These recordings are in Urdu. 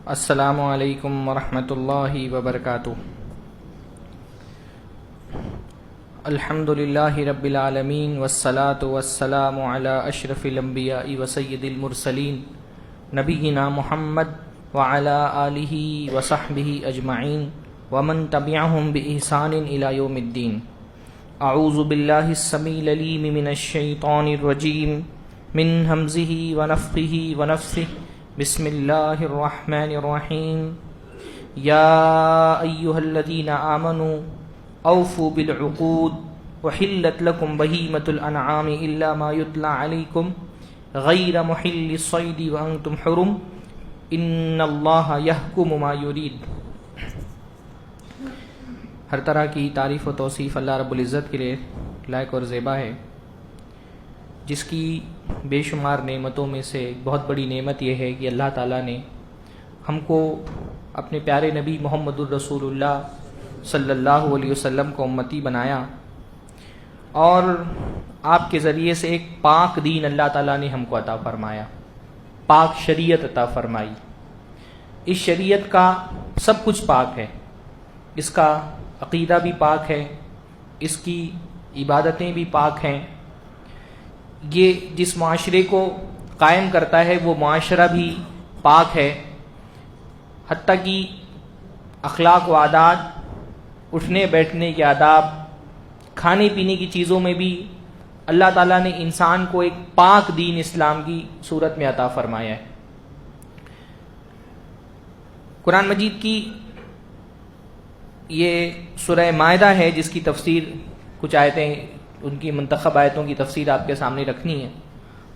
السلام علیکم ورحمۃ اللہ وبرکاتہ۔ الحمد للہ رب العالمین والصلاة والسلام علی اشرف الانبیاء وسید المرسلین نبینا محمد وعلی آلہ وصحبہ اجمعین ومن تبعہم بإحسان الی یوم الدین۔ اعوذ باللہ السمیع العلیم من الشیطان الرجیم من ہمزہ ونفخہ ونفثہ، بسم اللہ الرحمن الرحیم۔ یا ایہا الذین آمنوا اوفوا بالعقود وحلت لکم بہیمۃ الانعام الا ما یتلی علیکم غیر محل الصید وانتم حرم ان اللہ یحکم ما یرید۔ ہر طرح کی تعریف و توصیف اللہ رب العزت کے لیے لائق اور زیبا ہے، جس کی بے شمار نعمتوں میں سے بہت بڑی نعمت یہ ہے کہ اللہ تعالیٰ نے ہم کو اپنے پیارے نبی محمد الرسول اللہ صلی اللہ علیہ وسلم کو امتی بنایا، اور آپ کے ذریعے سے ایک پاک دین اللہ تعالیٰ نے ہم کو عطا فرمایا، پاک شریعت عطا فرمائی۔ اس شریعت کا سب کچھ پاک ہے، اس کا عقیدہ بھی پاک ہے، اس کی عبادتیں بھی پاک ہیں۔ یہ جس معاشرے کو قائم کرتا ہے وہ معاشرہ بھی پاک ہے، حتیٰ کہ اخلاق و عادات، اٹھنے بیٹھنے کے آداب، کھانے پینے کی چیزوں میں بھی اللہ تعالیٰ نے انسان کو ایک پاک دین اسلام کی صورت میں عطا فرمایا ہے۔ قرآن مجید کی یہ سورہ مائدہ ہے، جس کی تفسیر کچھ آیتیں، ان کی منتخب آیتوں کی تفسیر آپ کے سامنے رکھنی ہے،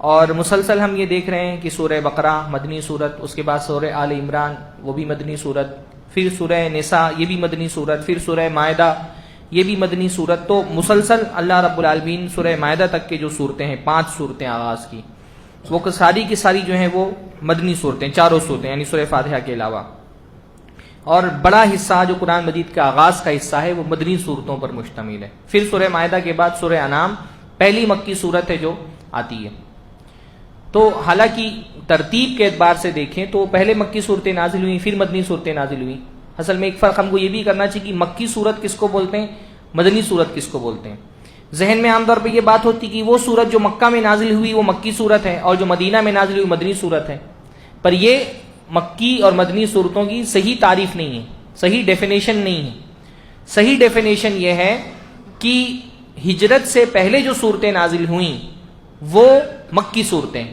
اور مسلسل ہم یہ دیکھ رہے ہیں کہ سورہ بقرہ مدنی صورت، اس کے بعد سورہ آل عمران وہ بھی مدنی صورت، پھر سورہ نساء یہ بھی مدنی صورت، پھر سورہ مائدہ یہ بھی مدنی صورت۔ تو مسلسل اللہ رب العالمین سورہ مائدہ تک کے جو صورتیں ہیں، 5 صورتیں آغاز کی، وہ ساری کی ساری جو ہیں وہ مدنی صورتیں، چاروں صورتیں یعنی سورہ فاتحہ کے علاوہ، اور بڑا حصہ جو قرآن مجید کا آغاز کا حصہ ہے وہ مدنی صورتوں پر مشتمل ہے۔ پھر سورہ مائدہ کے بعد سورہ انعام پہلی مکی صورت ہے جو آتی ہے۔ تو حالانکہ ترتیب کے اعتبار سے دیکھیں تو پہلے مکی صورتیں نازل ہوئیں، پھر مدنی صورتیں نازل ہوئیں۔ اصل میں ایک فرق ہم کو یہ بھی کرنا چاہیے کہ مکی صورت کس کو بولتے ہیں، مدنی صورت کس کو بولتے ہیں۔ ذہن میں عام طور پہ یہ بات ہوتی کہ وہ صورت جو مکہ میں نازل ہوئی وہ مکی صورت ہے، اور جو مدینہ میں نازل ہوئی مدنی صورت ہے، پر یہ مکی اور مدنی صورتوں کی صحیح تعریف نہیں ہے، صحیح ڈیفینیشن نہیں ہے۔ صحیح ڈیفینیشن یہ ہے کہ ہجرت سے پہلے جو صورتیں نازل ہوئیں وہ مکی صورتیں،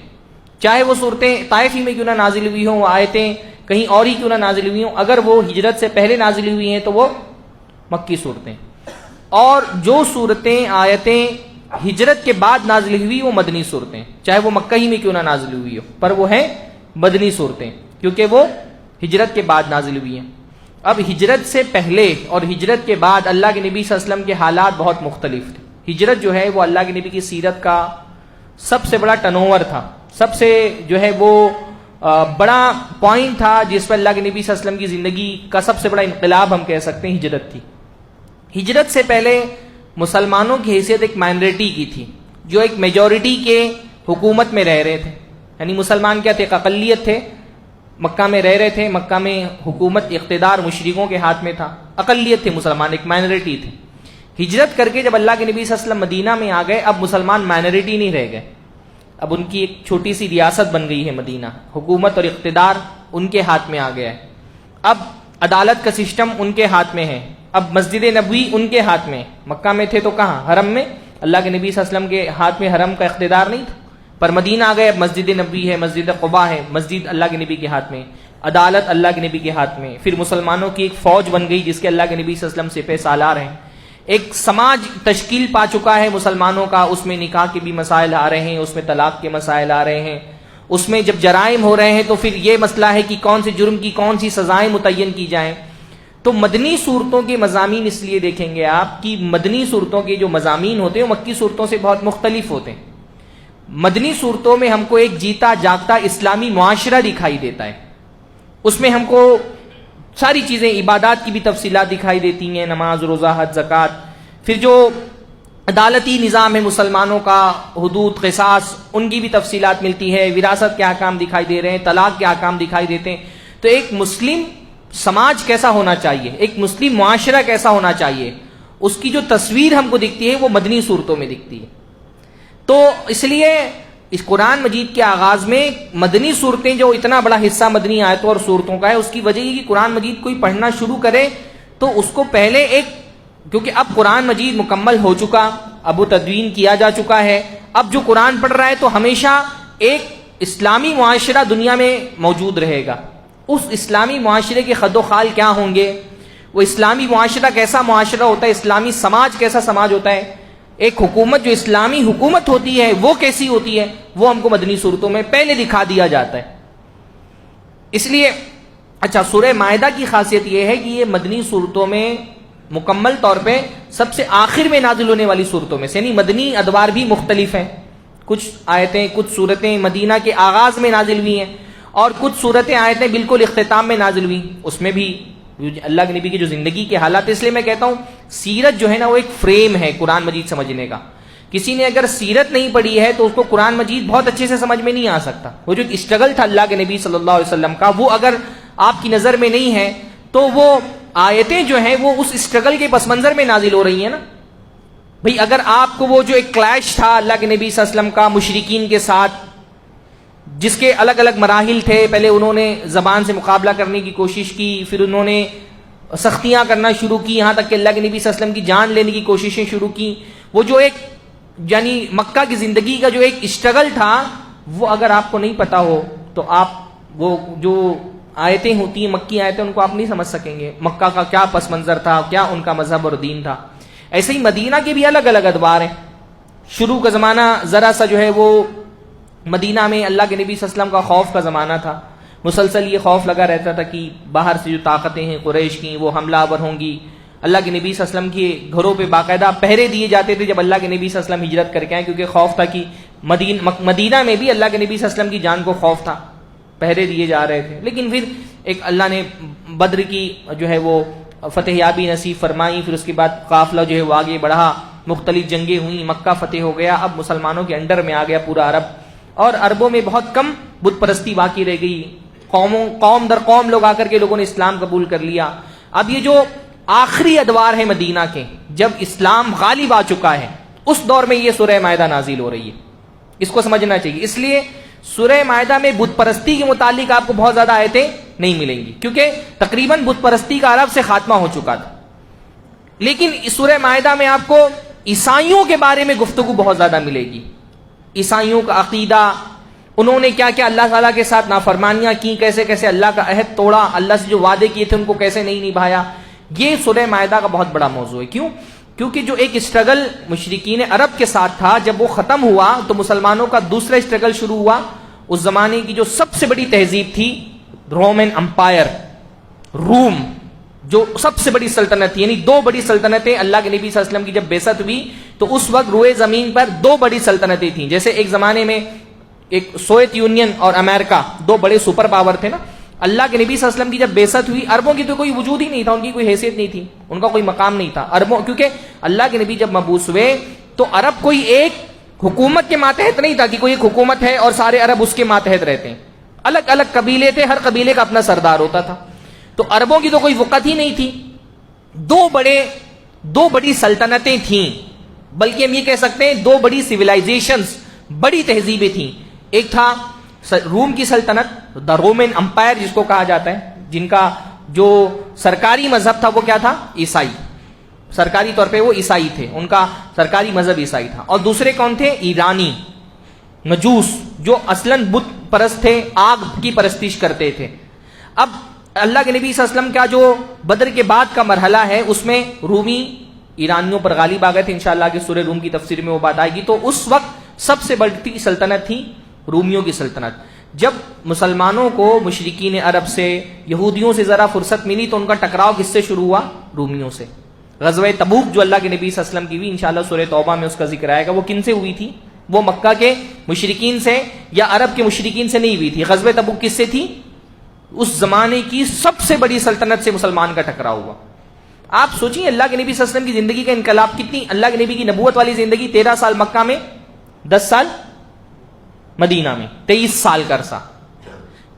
چاہے وہ صورتیں طائف ہی میں کیوں نہ نازل ہوئی ہوں، وہ آیتیں کہیں اور ہی کیوں نہ نازل ہوئی ہوں، اگر وہ ہجرت سے پہلے نازل ہوئی ہیں تو وہ مکی صورتیں، اور جو صورتیں آیتیں ہجرت کے بعد نازل ہوئی وہ مدنی صورتیں، چاہے وہ مکہ ہی میں کیوں نہ نازل ہوئی ہو، پر وہ ہیں مدنی صورتیں کیونکہ وہ ہجرت کے بعد نازل ہوئی ہیں۔ اب ہجرت سے پہلے اور ہجرت کے بعد اللہ کے نبی صلی اللہ علیہ وسلم کے حالات بہت مختلف تھے۔ ہجرت جو ہے وہ اللہ کے نبی کی سیرت کا سب سے بڑا ٹرن اوور تھا، سب سے جو ہے وہ بڑا پوائنٹ تھا جس پر اللہ کے نبی صلی اللہ علیہ وسلم کی زندگی کا سب سے بڑا انقلاب ہم کہہ سکتے ہیں ہجرت تھی۔ ہجرت سے پہلے مسلمانوں کی حیثیت ایک مائنورٹی کی تھی، جو ایک میجورٹی کے حکومت میں رہ رہے تھے، یعنی مسلمان کیا تھے، ایک اقلیت تھے، مکہ میں رہ رہے تھے، مکہ میں حکومت اقتدار مشرکوں کے ہاتھ میں تھا، اقلیت تھے مسلمان، ایک مائنورٹی تھے۔ ہجرت کر کے جب اللہ کے نبی صلی اللہ علیہ وسلم مدینہ میں آ گئے، اب مسلمان مائنورٹی نہیں رہ گئے، اب ان کی ایک چھوٹی سی ریاست بن گئی ہے مدینہ، حکومت اور اقتدار ان کے ہاتھ میں آ گیا ہے، اب عدالت کا سسٹم ان کے ہاتھ میں ہے، اب مسجد نبوی ان کے ہاتھ میں، مکہ میں تھے تو کہاں، حرم میں، اللہ کے نبی صلی اللہ علیہ وسلم کے ہاتھ میں حرم کا اقتدار نہیں تھا، پر مدینہ آ گئے، اب مسجد نبوی ہے، مسجد قباء ہے، مسجد اللہ کے نبی کے ہاتھ میں، عدالت اللہ کے نبی کے ہاتھ میں، پھر مسلمانوں کی ایک فوج بن گئی جس کے اللہ کے نبی صلی اللہ علیہ وسلم سپہ سالار ہیں، ایک سماج تشکیل پا چکا ہے مسلمانوں کا، اس میں نکاح کے بھی مسائل آ رہے ہیں، اس میں طلاق کے مسائل آ رہے ہیں، اس میں جب جرائم ہو رہے ہیں تو پھر یہ مسئلہ ہے کہ کون سے جرم کی کون سی سزائیں متعین کی جائیں۔ تو مدنی صورتوں کے مضامین اس لیے دیکھیں گے آپ کہ مدنی صورتوں کے جو مضامین ہوتے ہیں وہ مکی صورتوں سے بہت مختلف ہوتے ہیں۔ مدنی صورتوں میں ہم کو ایک جیتا جاگتا اسلامی معاشرہ دکھائی دیتا ہے، اس میں ہم کو ساری چیزیں، عبادات کی بھی تفصیلات دکھائی دیتی ہیں، نماز، روزہ، حج، زکوٰۃ، پھر جو عدالتی نظام ہے مسلمانوں کا، حدود، قصاص، ان کی بھی تفصیلات ملتی ہے، وراثت کے احکام دکھائی دے رہے ہیں، طلاق کے احکام دکھائی دیتے ہیں۔ تو ایک مسلم سماج کیسا ہونا چاہیے، ایک مسلم معاشرہ کیسا ہونا چاہیے، اس کی جو تصویر ہم کو دکھتی ہے وہ مدنی صورتوں میں دکھتی ہے. تو اس لیے اس قرآن مجید کے آغاز میں مدنی صورتیں، جو اتنا بڑا حصہ مدنی آیتوں اور صورتوں کا ہے، اس کی وجہ یہ کہ قرآن مجید کوئی پڑھنا شروع کرے تو اس کو پہلے کیونکہ اب قرآن مجید مکمل ہو چکا، اب وہ تدوین کیا جا چکا ہے، اب جو قرآن پڑھ رہا ہے تو ہمیشہ ایک اسلامی معاشرہ دنیا میں موجود رہے گا. اس اسلامی معاشرے کے خد و خال کیا ہوں گے، وہ اسلامی معاشرہ کیسا معاشرہ ہوتا ہے، اسلامی سماج کیسا سماج ہوتا ہے، ایک حکومت جو اسلامی حکومت ہوتی ہے وہ کیسی ہوتی ہے، وہ ہم کو مدنی صورتوں میں پہلے دکھا دیا جاتا ہے. اس لیے اچھا، سورہ مائدہ کی خاصیت یہ ہے کہ یہ مدنی صورتوں میں مکمل طور پہ سب سے آخر میں نازل ہونے والی صورتوں میں سے، یعنی مدنی ادوار بھی مختلف ہیں. کچھ آیتیں، کچھ صورتیں مدینہ کے آغاز میں نازل ہوئی ہیں اور کچھ صورتیں آیتیں بالکل اختتام میں نازل ہوئی. اس میں بھی اللہ کے نبی کی جو زندگی کے حالات، اس لیے میں کہتا ہوں سیرت جو ہے نا وہ ایک فریم ہے قرآن مجید سمجھنے کا. کسی نے اگر سیرت نہیں پڑھی ہے تو اس کو قرآن مجید بہت اچھے سے سمجھ میں نہیں آ سکتا. وہ جو اسٹرگل تھا اللہ کے نبی صلی اللہ علیہ وسلم کا، وہ اگر آپ کی نظر میں نہیں ہے تو وہ آیتیں جو ہیں وہ اس اسٹرگل کے پس منظر میں نازل ہو رہی ہیں نا. بھئی اگر آپ کو وہ جو ایک کلیش تھا اللہ کے نبی صلی اللہ علیہ وسلم کا مشرکین کے ساتھ، جس کے الگ الگ مراحل تھے، پہلے انہوں نے زبان سے مقابلہ کرنے کی کوشش کی، پھر انہوں نے سختیاں کرنا شروع کی، یہاں تک کہ اللہ کے نبی صلی اللہ علیہ وسلم کی جان لینے کی کوششیں شروع کی. وہ جو ایک یعنی مکہ کی زندگی کا جو ایک اسٹرگل تھا، وہ اگر آپ کو نہیں پتا ہو تو آپ وہ جو آیتیں ہوتی ہیں مکی آیتیں، ان کو آپ نہیں سمجھ سکیں گے مکہ کا کیا پس منظر تھا، کیا ان کا مذہب اور دین تھا. ایسے ہی مدینہ کے بھی الگ الگ ادوار ہیں. شروع کا زمانہ ذرا سا جو ہے وہ مدینہ میں اللہ کے نبی صلی اللہ علیہ وسلم کا خوف کا زمانہ تھا. مسلسل یہ خوف لگا رہتا تھا کہ باہر سے جو طاقتیں ہیں قریش کی وہ حملہ آور ہوں گی. اللہ کے نبی صلی اللہ علیہ وسلم کے گھروں پہ باقاعدہ پہرے دیے جاتے تھے جب اللہ کے نبی صلی اللہ علیہ وسلم ہجرت کر کے آئے، کیونکہ خوف تھا کہ مدینہ میں بھی اللہ کے نبی صلی اللہ علیہ وسلم کی جان کو خوف تھا، پہرے دیے جا رہے تھے. لیکن پھر ایک اللہ نے بدر کی جو ہے وہ فتح یابی نصیب فرمائی، پھر اس کے بعد قافلہ جو ہے وہ آگے بڑھا، مختلف جنگیں ہوئیں، مکہ فتح ہو گیا، اب مسلمانوں کے انڈر میں آ گیا پورا عرب، اور عربوں میں بہت کم بت پرستی باقی رہ گئی. قوم در قوم لوگ آ کر کے لوگوں نے اسلام قبول کر لیا. اب یہ جو آخری ادوار ہے مدینہ کے، جب اسلام غالب آ چکا ہے، اس دور میں یہ سورہ مائدہ نازل ہو رہی ہے. اس کو سمجھنا چاہیے. اس لیے سورہ مائدہ میں بت پرستی کے متعلق آپ کو بہت زیادہ آیتیں نہیں ملیں گی، کیونکہ تقریباً بت پرستی کا عرب سے خاتمہ ہو چکا تھا. لیکن سورہ مائدہ میں آپ کو عیسائیوں کے بارے میں گفتگو بہت زیادہ ملے گی. عیسائیوں کا عقیدہ، انہوں نے کیا کیا اللہ تعالیٰ کے ساتھ نافرمانیاں کی، کیسے کیسے اللہ کا عہد توڑا، اللہ سے جو وعدے کیے تھے ان کو کیسے نہیں نبھایا. یہ سورہ مائدہ کا بہت بڑا موضوع ہے. کیوں؟ کیونکہ جو ایک اسٹرگل مشرکین عرب کے ساتھ تھا، جب وہ ختم ہوا تو مسلمانوں کا دوسرا اسٹرگل شروع ہوا. اس زمانے کی جو سب سے بڑی تہذیب تھی رومن امپائر، روم جو سب سے بڑی سلطنت تھی، یعنی دو بڑی سلطنتیں اللہ کے نبی صلی اللہ علیہ وسلم کی جب بعثت ہوئی تو اس وقت روئے زمین پر دو بڑی سلطنتیں تھیں. جیسے ایک زمانے میں ایک سوویت یونین اور امریکہ دو بڑے سپر پاور تھے نا. اللہ کے نبی صلی اللہ علیہ وسلم کی جب بعثت ہوئی، عربوں کی تو کوئی وجود ہی نہیں تھا، ان کی کوئی حیثیت نہیں تھی، ان کا کوئی مقام نہیں تھا عربوں، کیونکہ اللہ کے نبی جب مبعوث ہوئے تو عرب کوئی ایک حکومت کے ماتحت نہیں تھا کہ کوئی ایک حکومت ہے اور سارے عرب اس کے ماتحت رہتے ہیں. الگ الگ قبیلے تھے، ہر قبیلے کا اپنا سردار ہوتا تھا. تو عربوں کی تو کوئی وقت ہی نہیں تھی. دو بڑی سلطنتیں تھیں، بلکہ ہم یہ کہہ سکتے ہیں دو بڑی سویلائزیشنز، بڑی تہذیبیں تھیں. ایک تھا روم کی سلطنت، دا رومن امپائر جس کو کہا جاتا ہے، جن کا جو سرکاری مذہب تھا وہ کیا تھا؟ عیسائی. سرکاری طور پہ وہ عیسائی تھے، ان کا سرکاری مذہب عیسائی تھا. اور دوسرے کون تھے؟ ایرانی مجوس، جو اصلاً بت پرست تھے، آگ کی پرستش کرتے تھے. اب اللہ کے نبی صلی اللہ علیہ وسلم کا جو بدر کے بعد کا مرحلہ ہے اس میں رومی ایرانیوں پر غالب آ گئے تھے. انشاءاللہ کہ سورہ روم کی تفسیر میں وہ بات آئے گی. تو اس وقت سب سے بڑی سلطنت تھی رومیوں کی سلطنت. جب مسلمانوں کو مشرکین عرب سے، یہودیوں سے ذرا فرصت ملی تو ان کا ٹکراؤ کس سے شروع ہوا؟ رومیوں سے. غزوہ تبوک جو اللہ کے نبی صلی اللہ علیہ وسلم کی ہوئی، انشاءاللہ سورہ توبہ میں اس کا ذکر آئے گا، وہ کن سے ہوئی تھی؟ وہ مکہ کے مشرکین سے یا عرب کے مشرکین سے نہیں ہوئی تھی. غزوہ تبوک کس سے تھی؟ اس زمانے کی سب سے بڑی سلطنت سے مسلمان کا ٹکراؤ ہوا. آپ سوچیں اللہ کے نبی صلی اللہ علیہ وسلم کی زندگی کا انقلاب کتنی، اللہ کے نبی کی نبوت والی زندگی 13 سال مکہ میں، 10 سال مدینہ میں، 23 سال کا عرصہ.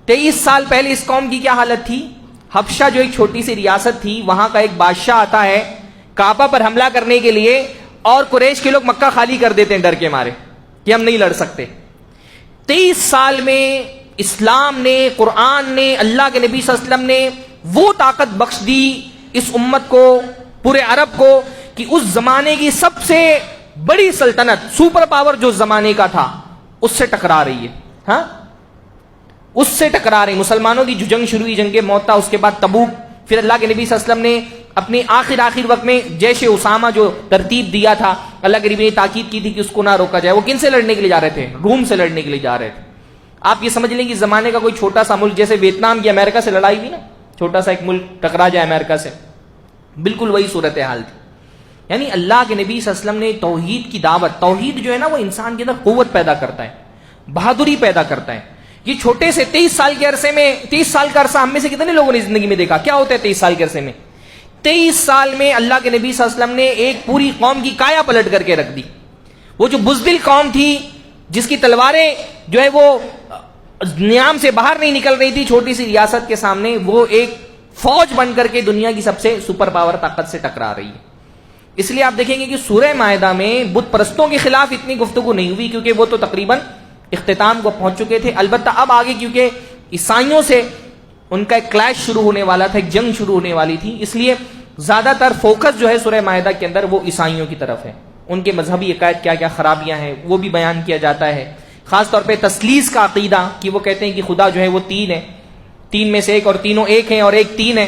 23 سال پہلے اس قوم کی کیا حالت تھی؟ حبشہ جو ایک چھوٹی سی ریاست تھی، وہاں کا ایک بادشاہ آتا ہے کعبہ پر حملہ کرنے کے لیے، اور قریش کے لوگ مکہ خالی کر دیتے ہیں ڈر کے مارے کہ ہم نہیں لڑ سکتے۔ 23 سال میں اسلام نے، قرآن نے، اللہ کے نبی صلی اللہ علیہ وسلم نے وہ طاقت بخش دی اس امت کو، پورے عرب کو، کہ اس زمانے کی سب سے بڑی سلطنت، سپر پاور جو زمانے کا تھا، اس سے ٹکرا رہی ہے۔ ہاں، اس سے ٹکرا رہی۔ مسلمانوں کی جو جنگ شروع ہوئی، جنگ موتا، اس کے بعد تبوک، پھر اللہ کے نبی صلی اللہ علیہ وسلم نے اپنے آخر وقت میں جیش اسامہ جو ترتیب دیا تھا، اللہ کے نبی نے تاکید کی تھی کہ اس کو نہ روکا جائے۔ وہ کن سے لڑنے کے لیے جا رہے تھے؟ روم سے لڑنے کے لیے جا رہے تھے۔ آپ یہ سمجھ لیں کہ زمانے کا کوئی چھوٹا سا ملک، جیسے ویتنام کی امریکہ سے لڑائی ہوئی نا، چھوٹا سا ایک ملک ٹکرا جائے امریکہ سے، بالکل وہی صورتحال تھی۔ یعنی اللہ کے نبی صلی اللہ علیہ وسلم نے توحید کی دعوت، توحید جو ہے نا وہ انسان کے اندر قوت پیدا کرتا ہے، بہادری پیدا کرتا ہے۔ یہ چھوٹے سے 23 سال کے عرصے میں، 23 سال کا عرصہ ہم میں سے کتنے لوگوں نے زندگی میں دیکھا؟ کیا ہوتا ہے 23 سال کے عرصے میں؟ 23 سال میں اللہ کے نبی صلی اللہ علیہ وسلم نے ایک پوری قوم کی کایا پلٹ کر کے رکھ دی۔ وہ جو بزدل قوم تھی، جس کی تلواریں جو ہے وہ نیام سے باہر نہیں نکل رہی تھی چھوٹی سی ریاست کے سامنے، وہ ایک فوج بن کر کے دنیا کی سب سے سپر پاور طاقت سے ٹکرا رہی ہے۔ اس لیے آپ دیکھیں گے کہ سورہ مائدہ میں بت پرستوں کے خلاف اتنی گفتگو نہیں ہوئی، کیونکہ وہ تو تقریباً اختتام کو پہنچ چکے تھے۔ البتہ اب آگے کیونکہ عیسائیوں سے ان کا ایک کلیش شروع ہونے والا تھا، ایک جنگ شروع ہونے والی تھی، اس لیے زیادہ تر فوکس جو ہے سورہ مائدہ کے اندر وہ عیسائیوں کی طرف ہے۔ ان کے مذہبی عقائد کیا کیا خرابیاں ہیں وہ بھی بیان کیا جاتا ہے، خاص طور پہ تثلیث کا عقیدہ، کہ وہ کہتے ہیں کہ خدا جو ہے وہ تین ہے، تین میں سے ایک، اور تینوں ایک ہیں اور ایک تین ہے،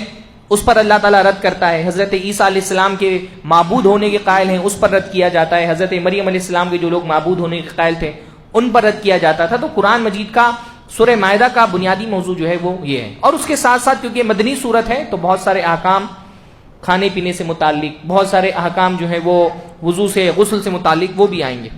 اس پر اللہ تعالیٰ رد کرتا ہے۔ حضرت عیسیٰ علیہ السلام کے معبود ہونے کے قائل ہیں، اس پر رد کیا جاتا ہے۔ حضرت مریم علیہ السلام کے جو لوگ معبود ہونے کے قائل تھے، ان پر رد کیا جاتا تھا۔ تو قرآن مجید کا سورہ مائدہ کا بنیادی موضوع جو ہے وہ یہ ہے، اور اس کے ساتھ ساتھ کیونکہ مدنی سورت ہے تو بہت سارے احکام کھانے پینے سے متعلق، بہت سارے احکام جو ہے وہ وضو سے، غسل سے متعلق، وہ بھی آئیں گے۔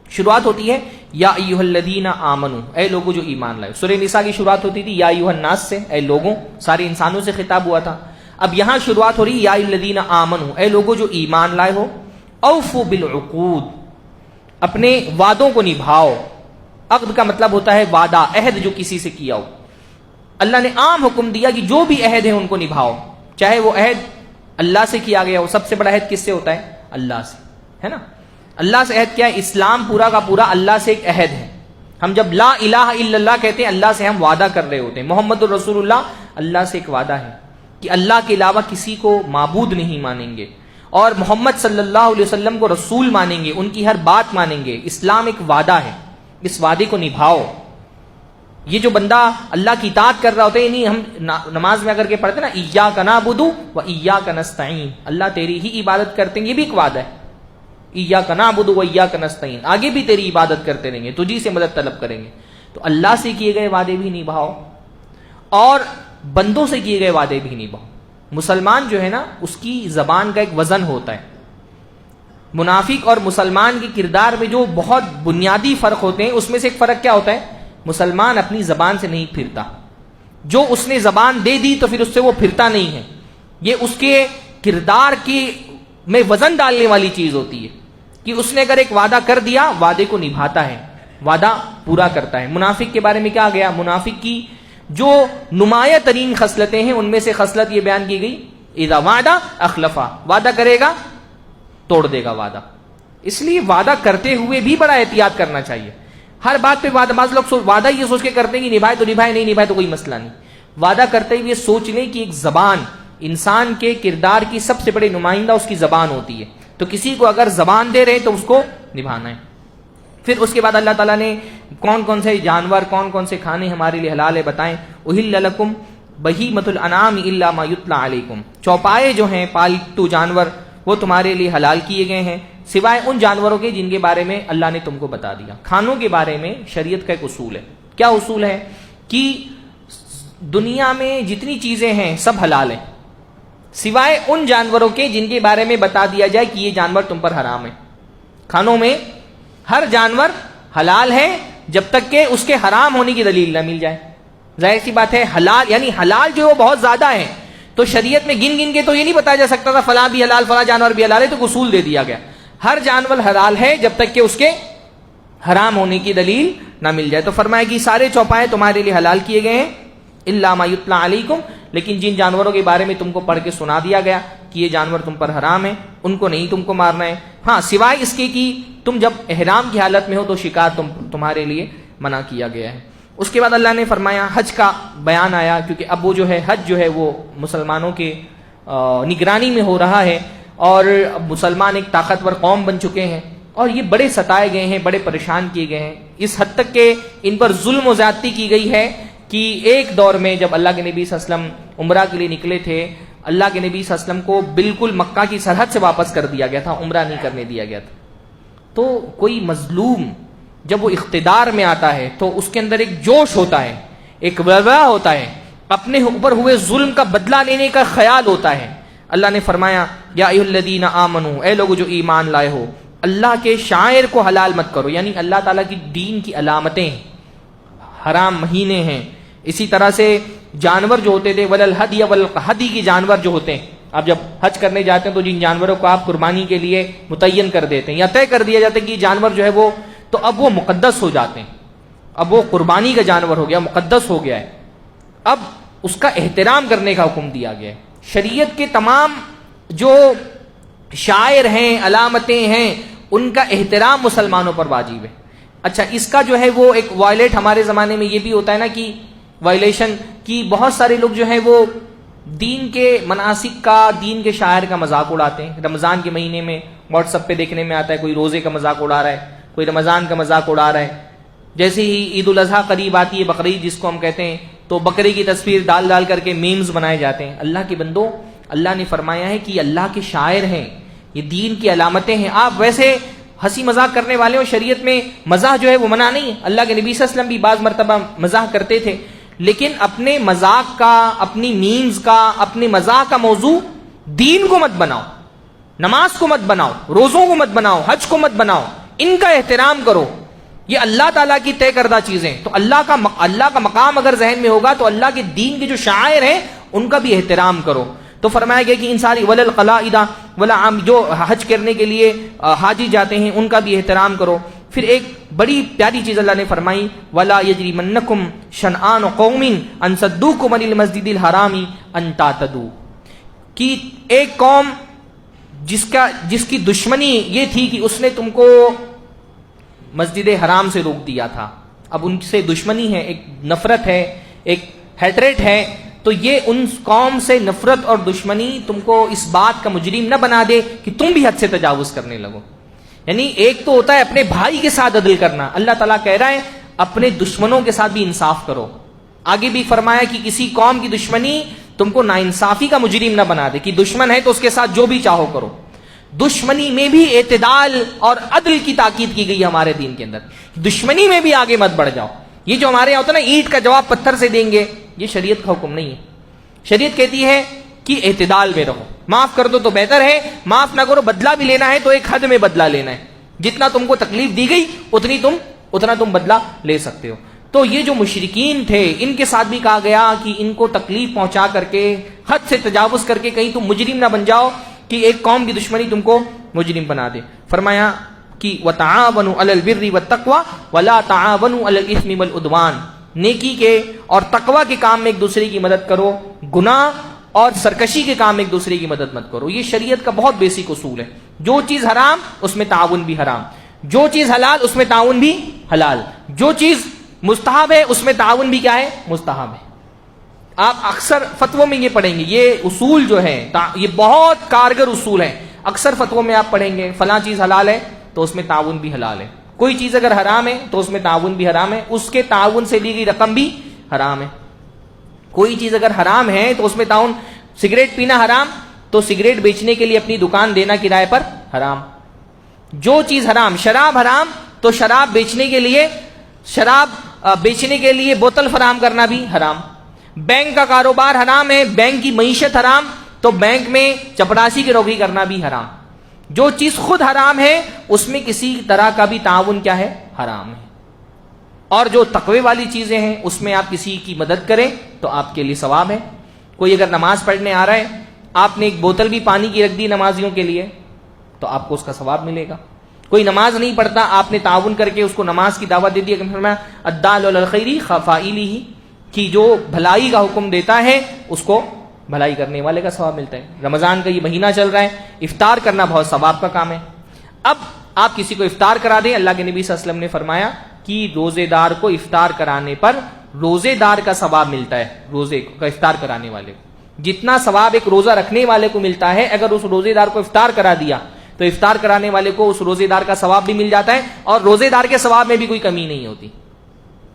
شروعات ہوتی ہے یا ایھا الذین آمنوا، اے لوگوں جو ایمان لائے۔ سورہ نساء کی شروعات ہوتی تھی یا ایھا الناس سے، اے لوگوں، سارے انسانوں سے خطاب ہوا تھا۔ اب یہاں شروعات ہو رہی یا ایھا الذین آمنوا، اے لوگوں جو ایمان لائے ہو، اوفوا بالعقود، اپنے وعدوں کو نبھاؤ۔ عقد کا مطلب ہوتا ہے وعدہ، عہد جو کسی سے کیا ہو۔ اللہ نے عام حکم دیا کہ جو بھی عہد ہے ان کو نبھاؤ، چاہے وہ عہد اللہ سے کیا گیا ہو۔ سب سے بڑا عہد کس سے ہوتا ہے؟ اللہ سے، ہے نا۔ اللہ سے عہد کیا ہے؟ اسلام پورا کا پورا اللہ سے ایک عہد ہے۔ ہم جب لا الہ الا اللہ کہتے ہیں، اللہ سے ہم وعدہ کر رہے ہوتے ہیں۔ محمد الرسول اللہ، اللہ سے ایک وعدہ ہے کہ اللہ کے علاوہ کسی کو معبود نہیں مانیں گے، اور محمد صلی اللہ علیہ وسلم کو رسول مانیں گے، ان کی ہر بات مانیں گے۔ اسلام ایک وعدہ ہے، اس وعدے کو نبھاؤ۔ یہ جو بندہ اللہ کی اطاعت کر رہا ہوتا ہے، یعنی ہم نماز میں اگر کے پڑھتے ہیں نا ایاک نعبد و ایاک نستعین، اللہ تیری ہی عبادت کرتے ہیں، یہ بھی ایک وعدہ ہے۔ ایاک نعبد و ایاک نستعین، آگے بھی تیری عبادت کرتے رہیں گے، تجھی سے مدد طلب کریں گے۔ تو اللہ سے کیے گئے وعدے بھی نبھاؤ اور بندوں سے کیے گئے وعدے بھی نبھاؤ۔ مسلمان جو ہے نا، اس کی زبان کا ایک وزن ہوتا ہے۔ منافق اور مسلمان کے کردار میں جو بہت بنیادی فرق ہوتے ہیں، اس میں سے ایک فرق کیا ہوتا ہے؟ مسلمان اپنی زبان سے نہیں پھرتا، جو اس نے زبان دے دی تو پھر اس سے وہ پھرتا نہیں ہے۔ یہ اس کے کردار کی میں وزن ڈالنے والی چیز ہوتی ہے کہ اس نے اگر ایک وعدہ کر دیا، وعدے کو نبھاتا ہے، وعدہ پورا کرتا ہے۔ منافق کے بارے میں کیا گیا؟ منافق کی جو نمایاں ترین خصلتیں ہیں، ان میں سے خصلت یہ بیان کی گئی، اذا وعدہ اخلفا، وعدہ کرے گا توڑ دے گا وعدہ۔ اس لیے وعدہ کرتے ہوئے بھی بڑا احتیاط کرنا چاہیے۔ ہر بات پہ وعدہ، بعض لوگ وعدہ یہ سوچ کے کرتے ہیں کہ نبھائے تو نبھائے، نہیں نبھائے تو کوئی مسئلہ نہیں۔ وعدہ کرتے ہوئے سوچ لیں کہ ایک زبان انسان کے کردار کی سب سے بڑی نمائندہ اس کی زبان ہوتی ہے، تو کسی کو اگر زبان دے رہے تو اس کو نبھانا ہے۔ پھر اس کے بعد اللہ تعالیٰ نے کون کون سے جانور، کون کون سے کھانے ہمارے لیے حلال ہے بتائیں۔ احل لکم بہیمۃ الانعام الا ما یتلی علیکم، چوپائے جو ہیں، پالتو جانور، وہ تمہارے لیے حلال کیے گئے ہیں، سوائے ان جانوروں کے جن کے بارے میں اللہ نے تم کو بتا دیا۔ کھانوں کے بارے میں شریعت کا ایک اصول ہے۔ کیا اصول ہے؟ کہ دنیا میں جتنی چیزیں ہیں سب حلال ہیں، سوائے ان جانوروں کے جن کے بارے میں بتا دیا جائے کہ یہ جانور تم پر حرام ہے۔ کھانوں میں ہر جانور حلال ہے جب تک کہ اس کے حرام ہونے کی دلیل نہ مل جائے۔ ظاہر سی بات ہے، حلال یعنی حلال جو بہت زیادہ ہے، تو شریعت میں گن گن کے تو یہ نہیں بتایا جا سکتا تھا فلاں بھی حلال، فلاں جانور بھی حلال ہے، تو اصول دے دیا گیا۔ ہر جانور حلال ہے جب تک کہ اس کے حرام ہونے کی دلیل نہ مل جائے. تو فرمایا کہ سارے چوپائے تمہارے لیے حلال کیے گئے ہیں الا ما یتلا علیکم، لیکن جن جانوروں کے بارے میں تم کو پڑھ کے سنا دیا گیا کہ یہ جانور تم پر حرام ہے، ان کو نہیں تم کو مارنا ہے. ہاں سوائے اس کے کہ تم جب احرام کی حالت میں ہو تو شکار تمہارے لیے منع کیا گیا ہے. اس کے بعد اللہ نے فرمایا حج کا بیان آیا، کیونکہ اب وہ جو ہے حج جو ہے وہ مسلمانوں کے نگرانی میں ہو رہا ہے، اور اب مسلمان ایک طاقتور قوم بن چکے ہیں، اور یہ بڑے ستائے گئے ہیں، بڑے پریشان کیے گئے ہیں، اس حد تک کہ ان پر ظلم و زیادتی کی گئی ہے کہ ایک دور میں جب اللہ کے نبی صلی اللہ علیہ وسلم عمرہ کے لیے نکلے تھے، اللہ کے نبی صلی اللہ علیہ وسلم کو بالکل مکہ کی سرحد سے واپس کر دیا گیا تھا، عمرہ نہیں کرنے دیا گیا تھا. تو کوئی مظلوم جب وہ اقتدار میں آتا ہے تو اس کے اندر ایک جوش ہوتا ہے، ایک وبا ہوتا ہے، اپنے اوپر ہوئے ظلم کا بدلہ لینے کا خیال ہوتا ہے. اللہ نے فرمایا یا ایھا الذین آمنو، اے لوگو جو ایمان لائے ہو، اللہ کے شعائر کو حلال مت کرو، یعنی اللہ تعالیٰ کی دین کی علامتیں، حرام مہینے ہیں. اسی طرح سے جانور جو ہوتے تھے وللہدی والہدی کی جانور جو ہوتے ہیں، آپ جب حج کرنے جاتے ہیں تو جن جانوروں کو آپ قربانی کے لیے متعین کر دیتے ہیں یا طے کر دیا جاتا ہے کہ یہ جانور جو ہے وہ، تو اب وہ مقدس ہو جاتے ہیں، اب وہ قربانی کا جانور ہو گیا، مقدس ہو گیا ہے، اب اس کا احترام کرنے کا حکم دیا گیا ہے. شریعت کے تمام جو شاعر ہیں، علامتیں ہیں، ان کا احترام مسلمانوں پر واجب ہے. اچھا اس کا جو ہے وہ ایک وائلیٹ ہمارے زمانے میں یہ بھی ہوتا ہے نا کہ وائلیشن کی بہت سارے لوگ جو ہیں وہ دین کے مناسک کا، دین کے شاعر کا مذاق اڑاتے ہیں. رمضان کے مہینے میں واٹس ایپ پہ دیکھنے میں آتا ہے کوئی روزے کا مذاق اڑا رہا ہے، کوئی رمضان کا مذاق اڑا رہا ہے. جیسے ہی عید الاضحیٰ قریب آتی ہے، بقرعید جس کو ہم کہتے ہیں، تو بکرے کی تصویر ڈال ڈال کر کے میمز بنائے جاتے ہیں. اللہ کے بندو، اللہ نے فرمایا ہے کہ یہ اللہ کے شاعر ہیں، یہ دین کی علامتیں ہیں. آپ ویسے ہنسی مذاق کرنے والے ہو، شریعت میں مزاح جو ہے وہ منع نہیں ہے. اللہ کے نبی صلی اللہ علیہ وسلم بھی بعض مرتبہ مزاح کرتے تھے، لیکن اپنے مذاق کا، اپنی میمز کا، اپنے مزاح کا موضوع دین کو مت بناؤ، نماز کو مت بناؤ، روزوں کو مت بناؤ، حج کو مت بناؤ. ان کا احترام کرو، یہ اللہ تعالیٰ کی طے کردہ چیزیں. تو اللہ کا مقام اگر ذہن میں ہوگا تو اللہ کے دین کے جو شاعر ہیں ان کا بھی احترام کرو. تو فرمایا گیا کہ ان ساری وللقلائد والعام، جو حج کرنے کے لیے حاجی جاتے ہیں ان کا بھی احترام کرو. پھر ایک بڑی پیاری چیز اللہ نے فرمائی ولا یجرمنکم شنآن قوم ان صدوکم عن المسجد الحرام ان تعتدوا، کہ ایک قوم جس کی دشمنی یہ تھی کہ اس نے تم کو مسجد حرام سے روک دیا تھا، اب ان سے دشمنی ہے، ایک نفرت ہے، ایک ہیٹریٹ ہے، تو یہ ان قوم سے نفرت اور دشمنی تم کو اس بات کا مجرم نہ بنا دے کہ تم بھی حد سے تجاوز کرنے لگو. یعنی ایک تو ہوتا ہے اپنے بھائی کے ساتھ عدل کرنا، اللہ تعالیٰ کہہ رہا ہے اپنے دشمنوں کے ساتھ بھی انصاف کرو. آگے بھی فرمایا کہ کسی قوم کی دشمنی تم کو ناانصافی کا مجرم نہ بنا دے کہ دشمن ہے تو اس کے ساتھ جو بھی چاہو کرو. دشمنی میں بھی اعتدال اور عدل کی تاکید کی گئی ہمارے دین کے اندر. دشمنی میں بھی آگے مت بڑھ جاؤ. یہ جو ہمارے یہاں ہوتا ہے نا اینٹ کا جواب پتھر سے دیں گے، یہ شریعت کا حکم نہیں ہے. شریعت کہتی ہے کہ اعتدال میں رہو، معاف کر دو تو بہتر ہے، معاف نہ کرو، بدلہ بھی لینا ہے تو ایک حد میں بدلہ لینا ہے، جتنا تم کو تکلیف دی گئی اتنا تم بدلہ لے سکتے ہو. تو یہ جو مشرکین تھے ان کے ساتھ بھی کہا گیا کہ ان کو تکلیف پہنچا کر کے، حد سے تجاوز کر کے کہیں تم مجرم نہ بن جاؤ کہ ایک قوم کی دشمنی تم کو مجرم بنا دے. فرمایا کہ وَتَعَاوَنُوا عَلَى الْبِرِّ وَالتَّقْوَى وَلَا تَعَاوَنُوا عَلَى الْإِثْمِ وَالْعُدْوَانِ، نیکی کے اور تقوی کے کام میں ایک دوسرے کی مدد کرو، گناہ اور سرکشی کے کام میں ایک دوسرے کی مدد مت کرو. یہ شریعت کا بہت بیسک اصول ہے. جو چیز حرام اس میں تعاون بھی حرام، جو چیز حلال اس میں تعاون بھی حلال، جو چیز مستحب ہے اس میں تعاون بھی کیا ہے؟ مستحب ہے. آپ اکثر فتووں میں یہ پڑھیں گے، یہ اصول جو ہے یہ بہت کارگر اصول ہے. اکثر فتووں میں آپ پڑھیں گے فلاں چیز حلال ہے تو اس میں تعاون بھی حلال ہے، کوئی چیز اگر حرام ہے تو اس میں تعاون بھی حرام ہے، اس کے تعاون سے لی گئی رقم بھی حرام ہے. کوئی چیز اگر حرام ہے تو اس میں تعاون، سگریٹ پینا حرام تو سگریٹ بیچنے کے لیے اپنی دکان دینا کرائے پر حرام. جو چیز حرام، شراب حرام تو شراب بیچنے کے لیے بوتل فراہم کرنا بھی حرام. بینک کا کاروبار حرام ہے، بینک کی معیشت حرام تو بینک میں چپڑاسی کی نوکری کرنا بھی حرام. جو چیز خود حرام ہے اس میں کسی طرح کا بھی تعاون کیا ہے؟ حرام ہے. اور جو تقوی والی چیزیں ہیں اس میں آپ کسی کی مدد کریں تو آپ کے لیے ثواب ہے. کوئی اگر نماز پڑھنے آ رہا ہے، آپ نے ایک بوتل بھی پانی کی رکھ دی نمازیوں کے لیے تو آپ کو اس کا ثواب ملے گا. کوئی نماز نہیں پڑھتا، آپ نے تعاون کر کے اس کو نماز کی دعوت دے دی، کہ فرمایا الدال علی الخیر کفاعلہ، کہ جو بھلائی کا حکم دیتا ہے اس کو بھلائی کرنے والے کا ثواب ملتا ہے۔ رمضان کا یہ مہینہ چل رہا ہے، افطار کرنا بہت ثواب کا کام ہے۔ اب آپ کسی کو افطار کرا دیں، اللہ کے نبی صلی اللہ علیہ وسلم نے فرمایا کہ روزے دار کو افطار کرانے پر روزے دار کا ثواب ملتا ہے، روزے کا افطار کرانے والے کو جتنا ثواب ایک روزہ رکھنے والے کو ملتا ہے، اگر اس روزے دار کو افطار کرا دیا تو افطار کرانے والے کو اس روزے دار کا ثواب بھی مل جاتا ہے، اور روزے دار کے ثواب میں بھی کوئی کمی نہیں ہوتی۔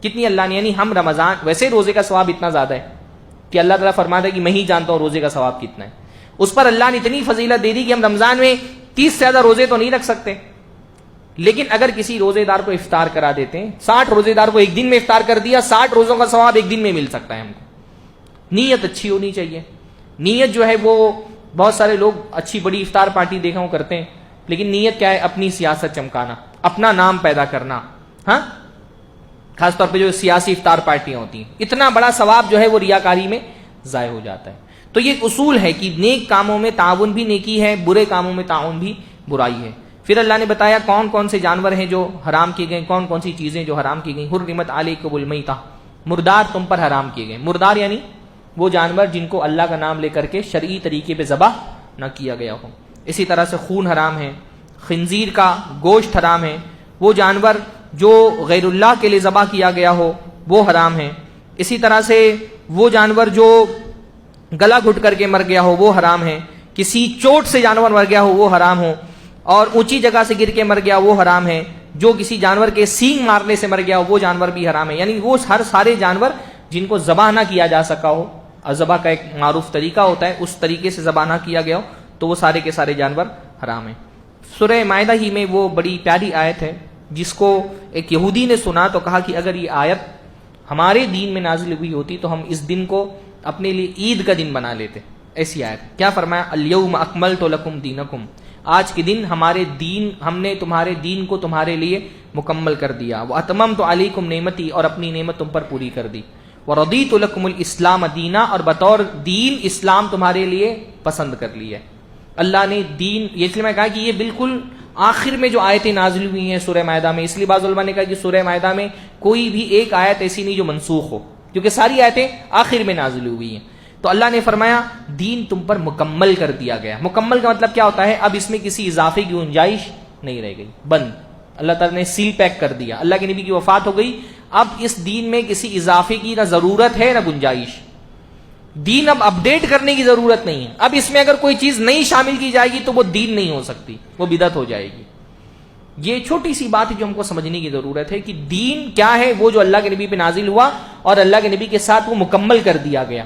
کتنی اللہ نے، یعنی ہم رمضان، ویسے روزے کا ثواب اتنا زیادہ ہے کہ اللہ تعالیٰ فرماتا ہے کہ میں ہی جانتا ہوں روزے کا ثواب کتنا ہے، اس پر اللہ نے اتنی فضیلت دے دی کہ ہم رمضان میں 30 سے زیادہ روزے تو نہیں رکھ سکتے، لیکن اگر کسی روزے دار کو افطار کرا دیتے ہیں، 60 روزے دار کو ایک دن میں افطار کر دیا، 60 روزوں کا ثواب ایک دن میں مل سکتا ہے ہم کو۔ نیت اچھی ہونی چاہیے۔ نیت جو ہے وہ بہت سارے لوگ اچھی بڑی افطار پارٹی دیکھا وہ کرتے ہیں، لیکن نیت کیا ہے؟ اپنی سیاست چمکانا، اپنا نام پیدا کرنا۔ ہاں، خاص طور پہ جو سیاسی افطار پارٹیاں ہوتی ہیں، اتنا بڑا ثواب جو ہے وہ ریاکاری میں ضائع ہو جاتا ہے۔ تو یہ اصول ہے کہ نیک کاموں میں تعاون بھی نیکی ہے، برے کاموں میں تعاون بھی برائی ہے۔ پھر اللہ نے بتایا کون کون سے جانور ہیں جو حرام کیے گئے، کون کون سی چیزیں جو حرام کی گئیں۔ حرمت علیکم المیتہ، مردار تم پر حرام کیے گئے۔ مردار یعنی وہ جانور جن کو اللہ کا نام لے کر کے شرعی طریقے پہ ذبح نہ کیا گیا ہو۔ اسی طرح سے خون حرام ہے، خنزیر کا گوشت حرام ہے، وہ جانور جو غیر اللہ کے لیے ذبح کیا گیا ہو وہ حرام ہے۔ اسی طرح سے وہ جانور جو گلا گھٹ کر کے مر گیا ہو وہ حرام ہے، کسی چوٹ سے جانور مر گیا ہو وہ حرام ہو، اور اونچی جگہ سے گر کے مر گیا وہ حرام ہے، جو کسی جانور کے سینگ مارنے سے مر گیا ہو وہ جانور بھی حرام ہے۔ یعنی وہ سارے جانور جن کو ذبح نہ کیا جا سکا ہو، ذبح کا ایک معروف طریقہ ہوتا ہے، اس طریقے سے ذبح نہ کیا گیا ہو تو وہ سارے کے سارے جانور حرام ہیں۔ سورہ مائدہ ہی میں وہ بڑی پیاری آیت ہے جس کو ایک یہودی نے سنا تو کہا کہ اگر یہ آیت ہمارے دین میں نازل ہوئی ہوتی تو ہم اس دن کو اپنے لیے عید کا دن بنا لیتے۔ ایسی آیت کیا فرمایا؟ الیوم اکملت لکم دینکم، آج کے دن ہم نے تمہارے دین کو تمہارے لیے مکمل کر دیا، واتممت علیکم نعمتی، اور اپنی نعمت تم پر پوری کر دی، ورضیت لکم الاسلام دینا، اور بطور دین اسلام تمہارے لیے پسند کر لیا۔ اللہ نے دین، یہ اس لیے میں کہا کہ یہ بالکل آخر میں جو آیتیں نازل ہوئی ہیں سورہ مائدہ میں، اس لیے بعض علماء نے کہا کہ سورہ مائدہ میں کوئی بھی ایک آیت ایسی نہیں جو منسوخ ہو، کیونکہ ساری آیتیں آخر میں نازل ہوئی ہیں۔ تو اللہ نے فرمایا دین تم پر مکمل کر دیا گیا۔ مکمل کا مطلب کیا ہوتا ہے؟ اب اس میں کسی اضافے کی گنجائش نہیں رہ گئی، بند، اللہ تعالیٰ نے سیل پیک کر دیا۔ اللہ کے نبی کی وفات ہو گئی، اب اس دین میں کسی اضافے کی نہ ضرورت ہے نہ گنجائش، دین اب اپڈیٹ کرنے کی ضرورت نہیں ہے۔ اب اس میں اگر کوئی چیز نئی شامل کی جائے گی تو وہ دین نہیں ہو سکتی، وہ بدعت ہو جائے گی۔ یہ چھوٹی سی بات ہے جو ہم کو سمجھنے کی ضرورت ہے کہ دین کیا ہے، وہ جو اللہ کے نبی پہ نازل ہوا اور اللہ کے نبی کے ساتھ وہ مکمل کر دیا گیا۔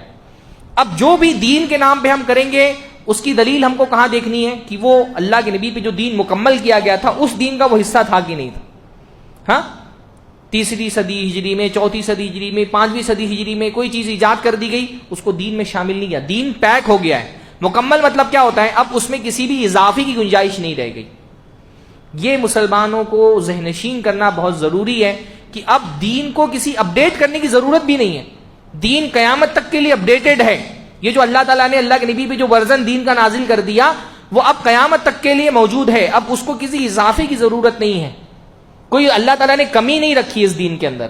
اب جو بھی دین کے نام پہ ہم کریں گے اس کی دلیل ہم کو کہاں دیکھنی ہے کہ وہ اللہ کے نبی پہ جو دین مکمل کیا گیا تھا اس دین کا وہ حصہ تھا کہ نہیں تھا۔ ہاں، 3 صدی ہجری میں، 4 صدی ہجری میں، 5 صدی ہجری میں کوئی چیز ایجاد کر دی گئی، اس کو دین میں شامل نہیں کیا، دین پیک ہو گیا ہے۔ مکمل مطلب کیا ہوتا ہے؟ اب اس میں کسی بھی اضافے کی گنجائش نہیں رہ گئی۔ یہ مسلمانوں کو ذہن نشین کرنا بہت ضروری ہے کہ اب دین کو کسی اپڈیٹ کرنے کی ضرورت بھی نہیں ہے، دین قیامت تک کے لیے اپڈیٹڈ ہے۔ یہ جو اللہ تعالیٰ نے اللہ کے نبی پہ جو ورژن دین کا نازل کر دیا وہ اب قیامت تک کے لیے موجود ہے، اب اس کو کسی اضافے کی ضرورت نہیں ہے۔ کوئی اللہ تعالیٰ نے کمی نہیں رکھی اس دین کے اندر،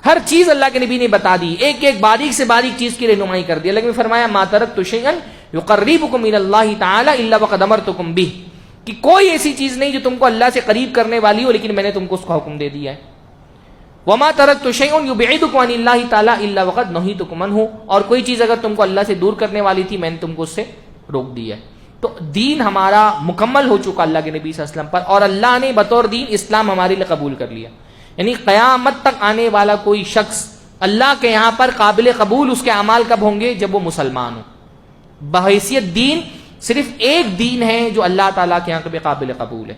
ہر چیز اللہ کے نبی نے بتا دی، ایک ایک باریک سے باریک چیز کی رہنمائی کر دی۔ اللہ نے فرمایا ما ترکت شیئا یقربکم الی اللہ تعالی الا وقد امرتکم بہ، کہ کوئی ایسی چیز نہیں جو تم کو اللہ سے قریب کرنے والی ہو لیکن میں نے تم کو اس کا حکم دے دیا ہے۔ وما ترکت شیئا یبعدکم عن اللہ تعالی الا وقد نہیتکم عنہ، اور کوئی چیز اگر تم کو اللہ سے دور کرنے والی تھی میں نے تم کو اس سے روک دیا ہے۔ تو دین ہمارا مکمل ہو چکا اللہ کے نبی صلی اللہ علیہ وسلم پر، اور اللہ نے بطور دین اسلام ہمارے لیے قبول کر لیا۔ یعنی قیامت تک آنے والا کوئی شخص اللہ کے یہاں پر قابل قبول اس کے اعمال کب ہوں گے؟ جب وہ مسلمان ہو۔ بحیثیت دین صرف ایک دین ہے جو اللہ تعالیٰ کے یہاں پہ قابل قبول ہے،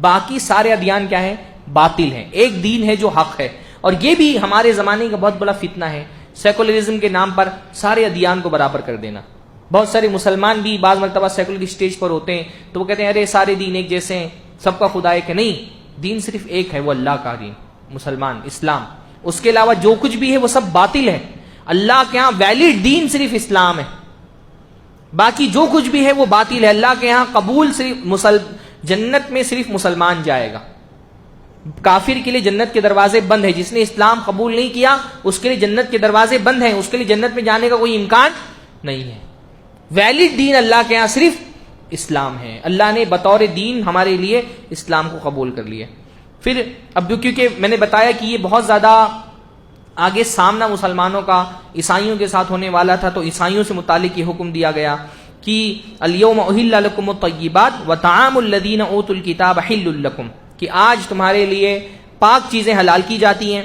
باقی سارے ادیان کیا ہیں؟ باطل ہیں۔ ایک دین ہے جو حق ہے، اور یہ بھی ہمارے زمانے کا بہت بڑا فتنہ ہے، سیکولرزم کے نام پر سارے ادیان کو برابر کر دینا۔ بہت سارے مسلمان بھی بعض مرتبہ سیکولر اسٹیج پر ہوتے ہیں تو وہ کہتے ہیں ارے سارے دین ایک جیسے ہیں، سب کا خدا ایک ہے۔ نہیں، دین صرف ایک ہے، وہ اللہ کا دین، مسلمان، اسلام۔ اس کے علاوہ جو کچھ بھی ہے وہ سب باطل ہے۔ اللہ کے ہاں ویلڈ دین صرف اسلام ہے، باقی جو کچھ بھی ہے وہ باطل ہے۔ اللہ کے ہاں قبول صرف جنت میں صرف مسلمان جائے گا، کافر کے لیے جنت کے دروازے بند ہیں، جس نے اسلام قبول نہیں کیا اس کے لیے جنت کے دروازے بند ہیں، اس کے لیے جنت میں جانے کا کوئی امکان نہیں ہے۔ ویلڈ دین اللہ کے ہاں صرف اسلام ہے، اللہ نے بطور دین ہمارے لیے اسلام کو قبول کر لیا۔ پھر اب کیونکہ میں نے بتایا کہ یہ بہت زیادہ آگے سامنا مسلمانوں کا عیسائیوں کے ساتھ ہونے والا تھا، تو عیسائیوں سے متعلق یہ حکم دیا گیا کہ الیوم احل لکم الطیبات وطعام الذین اوتوا الکتاب حل لکم، کہ آج تمہارے لیے پاک چیزیں حلال کی جاتی ہیں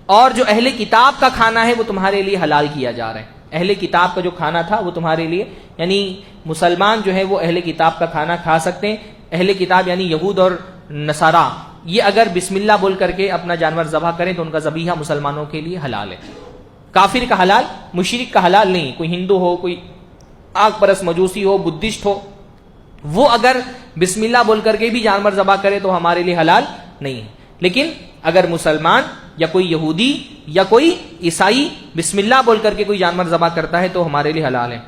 اور جو اہل کتاب کا کھانا ہے وہ تمہارے لیے حلال کیا جا رہا ہے۔ اہل کتاب کا جو کھانا تھا وہ تمہارے لیے، یعنی مسلمان جو ہے وہ اہل کتاب کا کھانا کھا سکتے ہیں۔ اہل کتاب یعنی یہود اور نصارا، یہ اگر بسم اللہ بول کر کے اپنا جانور ذبح کریں تو ان کا ذبیحہ مسلمانوں کے لیے حلال ہے۔ کافر کا حلال، مشرک کا حلال نہیں۔ کوئی ہندو ہو، کوئی آگ پرست مجوسی ہو، بدھسٹ ہو، وہ اگر بسم اللہ بول کر کے بھی جانور ذبح کرے تو ہمارے لیے حلال نہیں ہے۔ لیکن اگر مسلمان یا کوئی یہودی یا کوئی عیسائی بسم اللہ بول کر کے کوئی جانور ذبح کرتا ہے تو ہمارے لیے حلال ہے۔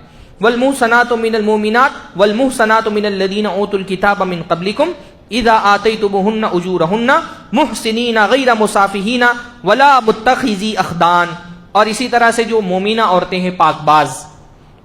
والمحصنات من المؤمنات والمحصنات من الذین اوتوا الکتاب من قبلکم اذا آتیتموہن اجورہن محسنین غیر مسافحین ولا متخذی اخدان، اور اسی طرح سے جو مومنہ عورتیں ہیں پاک باز،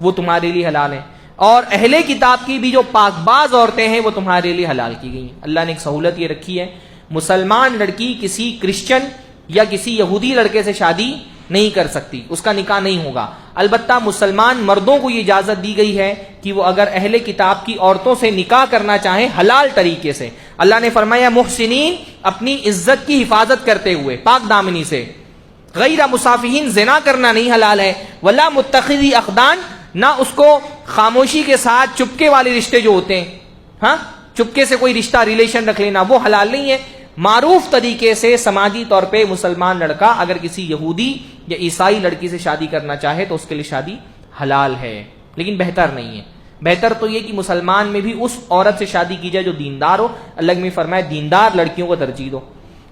وہ تمہارے لیے حلال ہیں، اور اہل کتاب کی بھی جو پاک باز عورتیں ہیں وہ تمہارے لیے حلال کی گئی ہیں۔ اللہ نے ایک سہولت یہ رکھی ہے، مسلمان لڑکی کسی کرسچن یا کسی یہودی لڑکے سے شادی نہیں کر سکتی، اس کا نکاح نہیں ہوگا۔ البتہ مسلمان مردوں کو یہ اجازت دی گئی ہے کہ وہ اگر اہل کتاب کی عورتوں سے نکاح کرنا چاہیں حلال طریقے سے، اللہ نے فرمایا محسنین، اپنی عزت کی حفاظت کرتے ہوئے، پاک دامنی سے، غیر مصافحین، زنا کرنا نہیں حلال ہے، ولا متخذی اخدان، نہ اس کو خاموشی کے ساتھ چپکے والے رشتے جو ہوتے ہیں، ہاں چپکے سے کوئی رشتہ ریلیشن رکھ لینا، وہ حلال نہیں ہے۔ معروف طریقے سے سماجی طور پہ مسلمان لڑکا اگر کسی یہودی یا عیسائی لڑکی سے شادی کرنا چاہے تو اس کے لیے شادی حلال ہے، لیکن بہتر نہیں ہے۔ بہتر تو یہ کہ مسلمان میں بھی اس عورت سے شادی کی جائے جو دیندار ہو، اللہ نے فرمایا دیندار لڑکیوں کو ترجیح دو۔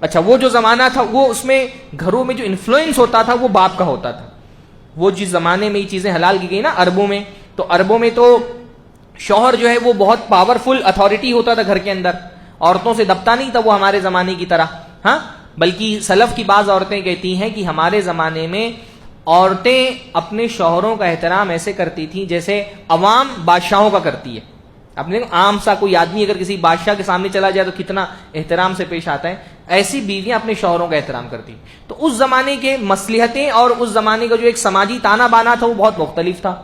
اچھا، وہ جو زمانہ تھا وہ اس میں گھروں میں جو انفلوئنس ہوتا تھا وہ باپ کا ہوتا تھا۔ وہ جس زمانے میں یہ چیزیں حلال کی گئی نا عربوں میں، تو عربوں میں تو شوہر جو ہے وہ بہت پاورفل اتھارٹی ہوتا تھا گھر کے اندر، عورتوں سے دبتا نہیں تھا وہ ہمارے زمانے کی طرح، ہاں بلکہ سلف کی بعض عورتیں کہتی ہیں کہ ہمارے زمانے میں عورتیں اپنے شوہروں کا احترام ایسے کرتی تھیں جیسے عوام بادشاہوں کا کرتی ہے۔ اپنے عام سا کوئی آدمی اگر کسی بادشاہ کے سامنے چلا جائے تو کتنا احترام سے پیش آتا ہے، ایسی بیویاں اپنے شوہروں کا احترام کرتی۔ تو اس زمانے کے مصلحتیں اور اس زمانے کا جو ایک سماجی تانا بانا تھا وہ بہت مختلف تھا۔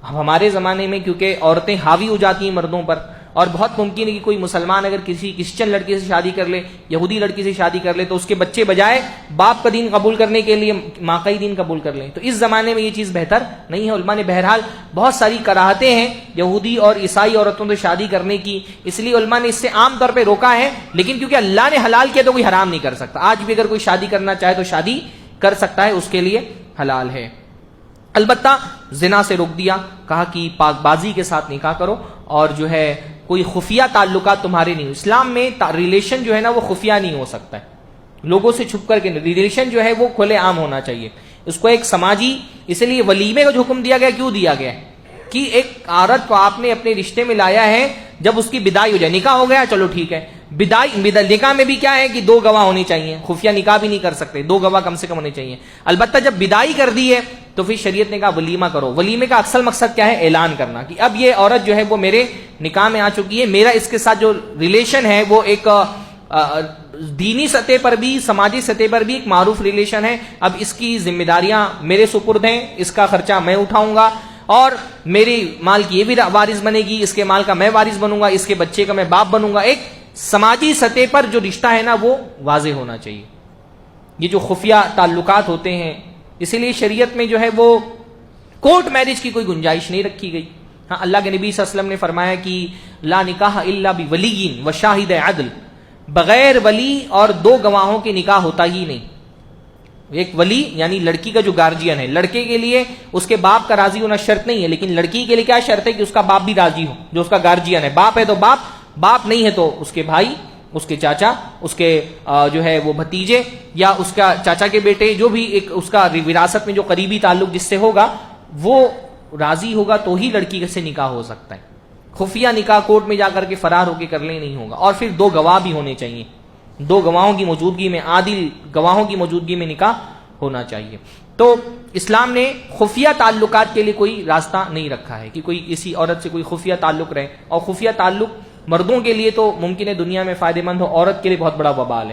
اب ہمارے زمانے میں کیونکہ عورتیں حاوی ہو جاتی ہیں مردوں پر، اور بہت ممکن ہے کہ کوئی مسلمان اگر کسی کرسچن لڑکی سے شادی کر لے، یہودی لڑکی سے شادی کر لے، تو اس کے بچے بجائے باپ کا دین قبول کرنے کے لیے ماں کا ہی دین قبول کر لیں۔ تو اس زمانے میں یہ چیز بہتر نہیں ہے۔ علماء نے بہرحال بہت ساری کراہتیں ہیں یہودی اور عیسائی عورتوں سے شادی کرنے کی، اس لیے علماء نے اس سے عام طور پہ روکا ہے، لیکن کیونکہ اللہ نے حلال کیا تو کوئی حرام نہیں کر سکتا۔ آج بھی اگر کوئی شادی کرنا چاہے تو شادی کر سکتا ہے، اس کے لیے حلال ہے۔ البتہ زنا سے روک دیا، کہا کہ پاک بازی کے ساتھ نکاح کرو، اور جو ہے کوئی خفیہ تعلقات تمہارے نہیں ہو۔ اسلام میں ریلیشن جو ہے نا وہ خفیہ نہیں ہو سکتا ہے، لوگوں سے چھپ کر کے ریلیشن جو ہے وہ کھلے عام ہونا چاہیے۔ اس کو ایک سماجی، اس لیے ولیمے کا جو حکم دیا گیا کیوں دیا گیا ہے کہ ایک عورت کو آپ نے اپنے رشتے میں لایا ہے، جب اس کی بدائی ہو جائے، نکاح ہو گیا چلو ٹھیک ہے، نکاح میں بھی کیا ہے کہ 2 گواہ ہونے چاہیے، خفیہ نکاح بھی نہیں کر سکتے، 2 گواہ کم سے کم ہونے چاہیے۔ البتہ جب بدائی کر دی ہے تو پھر شریعت نے کہا ولیمہ کرو۔ ولیمے کا اصل مقصد کیا ہے؟ اعلان کرنا کہ اب یہ عورت جو ہے وہ میرے نکاح میں آ چکی ہے، میرا اس کے ساتھ جو ریلیشن ہے وہ ایک دینی سطح پر بھی سماجی سطح پر بھی ایک معروف ریلیشن ہے، اب اس کی ذمہ داریاں میرے سپرد ہیں، اس کا خرچہ میں اٹھاؤں گا، اور میری مال کی یہ بھی وارث بنے گی، اس کے مال کا میں وارث بنوں گا، اس کے بچے کا میں باپ بنوں گا۔ ایک سماجی سطح پر جو رشتہ ہے نا وہ واضح ہونا چاہیے۔ یہ جو خفیہ تعلقات ہوتے ہیں، اسی لیے شریعت میں جو ہے وہ کورٹ میرج کی کوئی گنجائش نہیں رکھی گئی۔ ہاں اللہ کے نبی صلی اللہ علیہ وسلم نے فرمایا کہ لا نکاح الا بولی و شاہد عدل، بغیر ولی اور 2 گواہوں کے نکاح ہوتا ہی نہیں۔ ایک ولی یعنی لڑکی کا جو گارجین ہے، لڑکے کے لیے اس کے باپ کا راضی ہونا شرط نہیں ہے، لیکن لڑکی کے لیے کیا شرط ہے کہ اس کا باپ بھی راضی ہو، جو اس کا گارجین ہے۔ باپ ہے تو باپ، باپ نہیں ہے تو اس کے بھائی، اس کے چاچا، اس کے جو ہے وہ بھتیجے، یا اس کا چاچا کے بیٹے، جو بھی ایک اس کا وراثت میں جو قریبی تعلق جس سے ہوگا وہ راضی ہوگا تو ہی لڑکی سے نکاح ہو سکتا ہے۔ خفیہ نکاح کورٹ میں جا کر کے فرار ہو کے کر لیں نہیں ہوگا، اور پھر 2 گواہ بھی ہونے چاہیے، 2 گواہوں کی موجودگی میں، عادل گواہوں کی موجودگی میں نکاح ہونا چاہیے۔ تو اسلام نے خفیہ تعلقات کے لیے کوئی راستہ نہیں رکھا ہے کہ کوئی کسی عورت سے کوئی خفیہ تعلق رہے، اور خفیہ تعلق مردوں کے لیے تو ممکن ہے دنیا میں فائدہ مند ہو، عورت کے لیے بہت بڑا وبال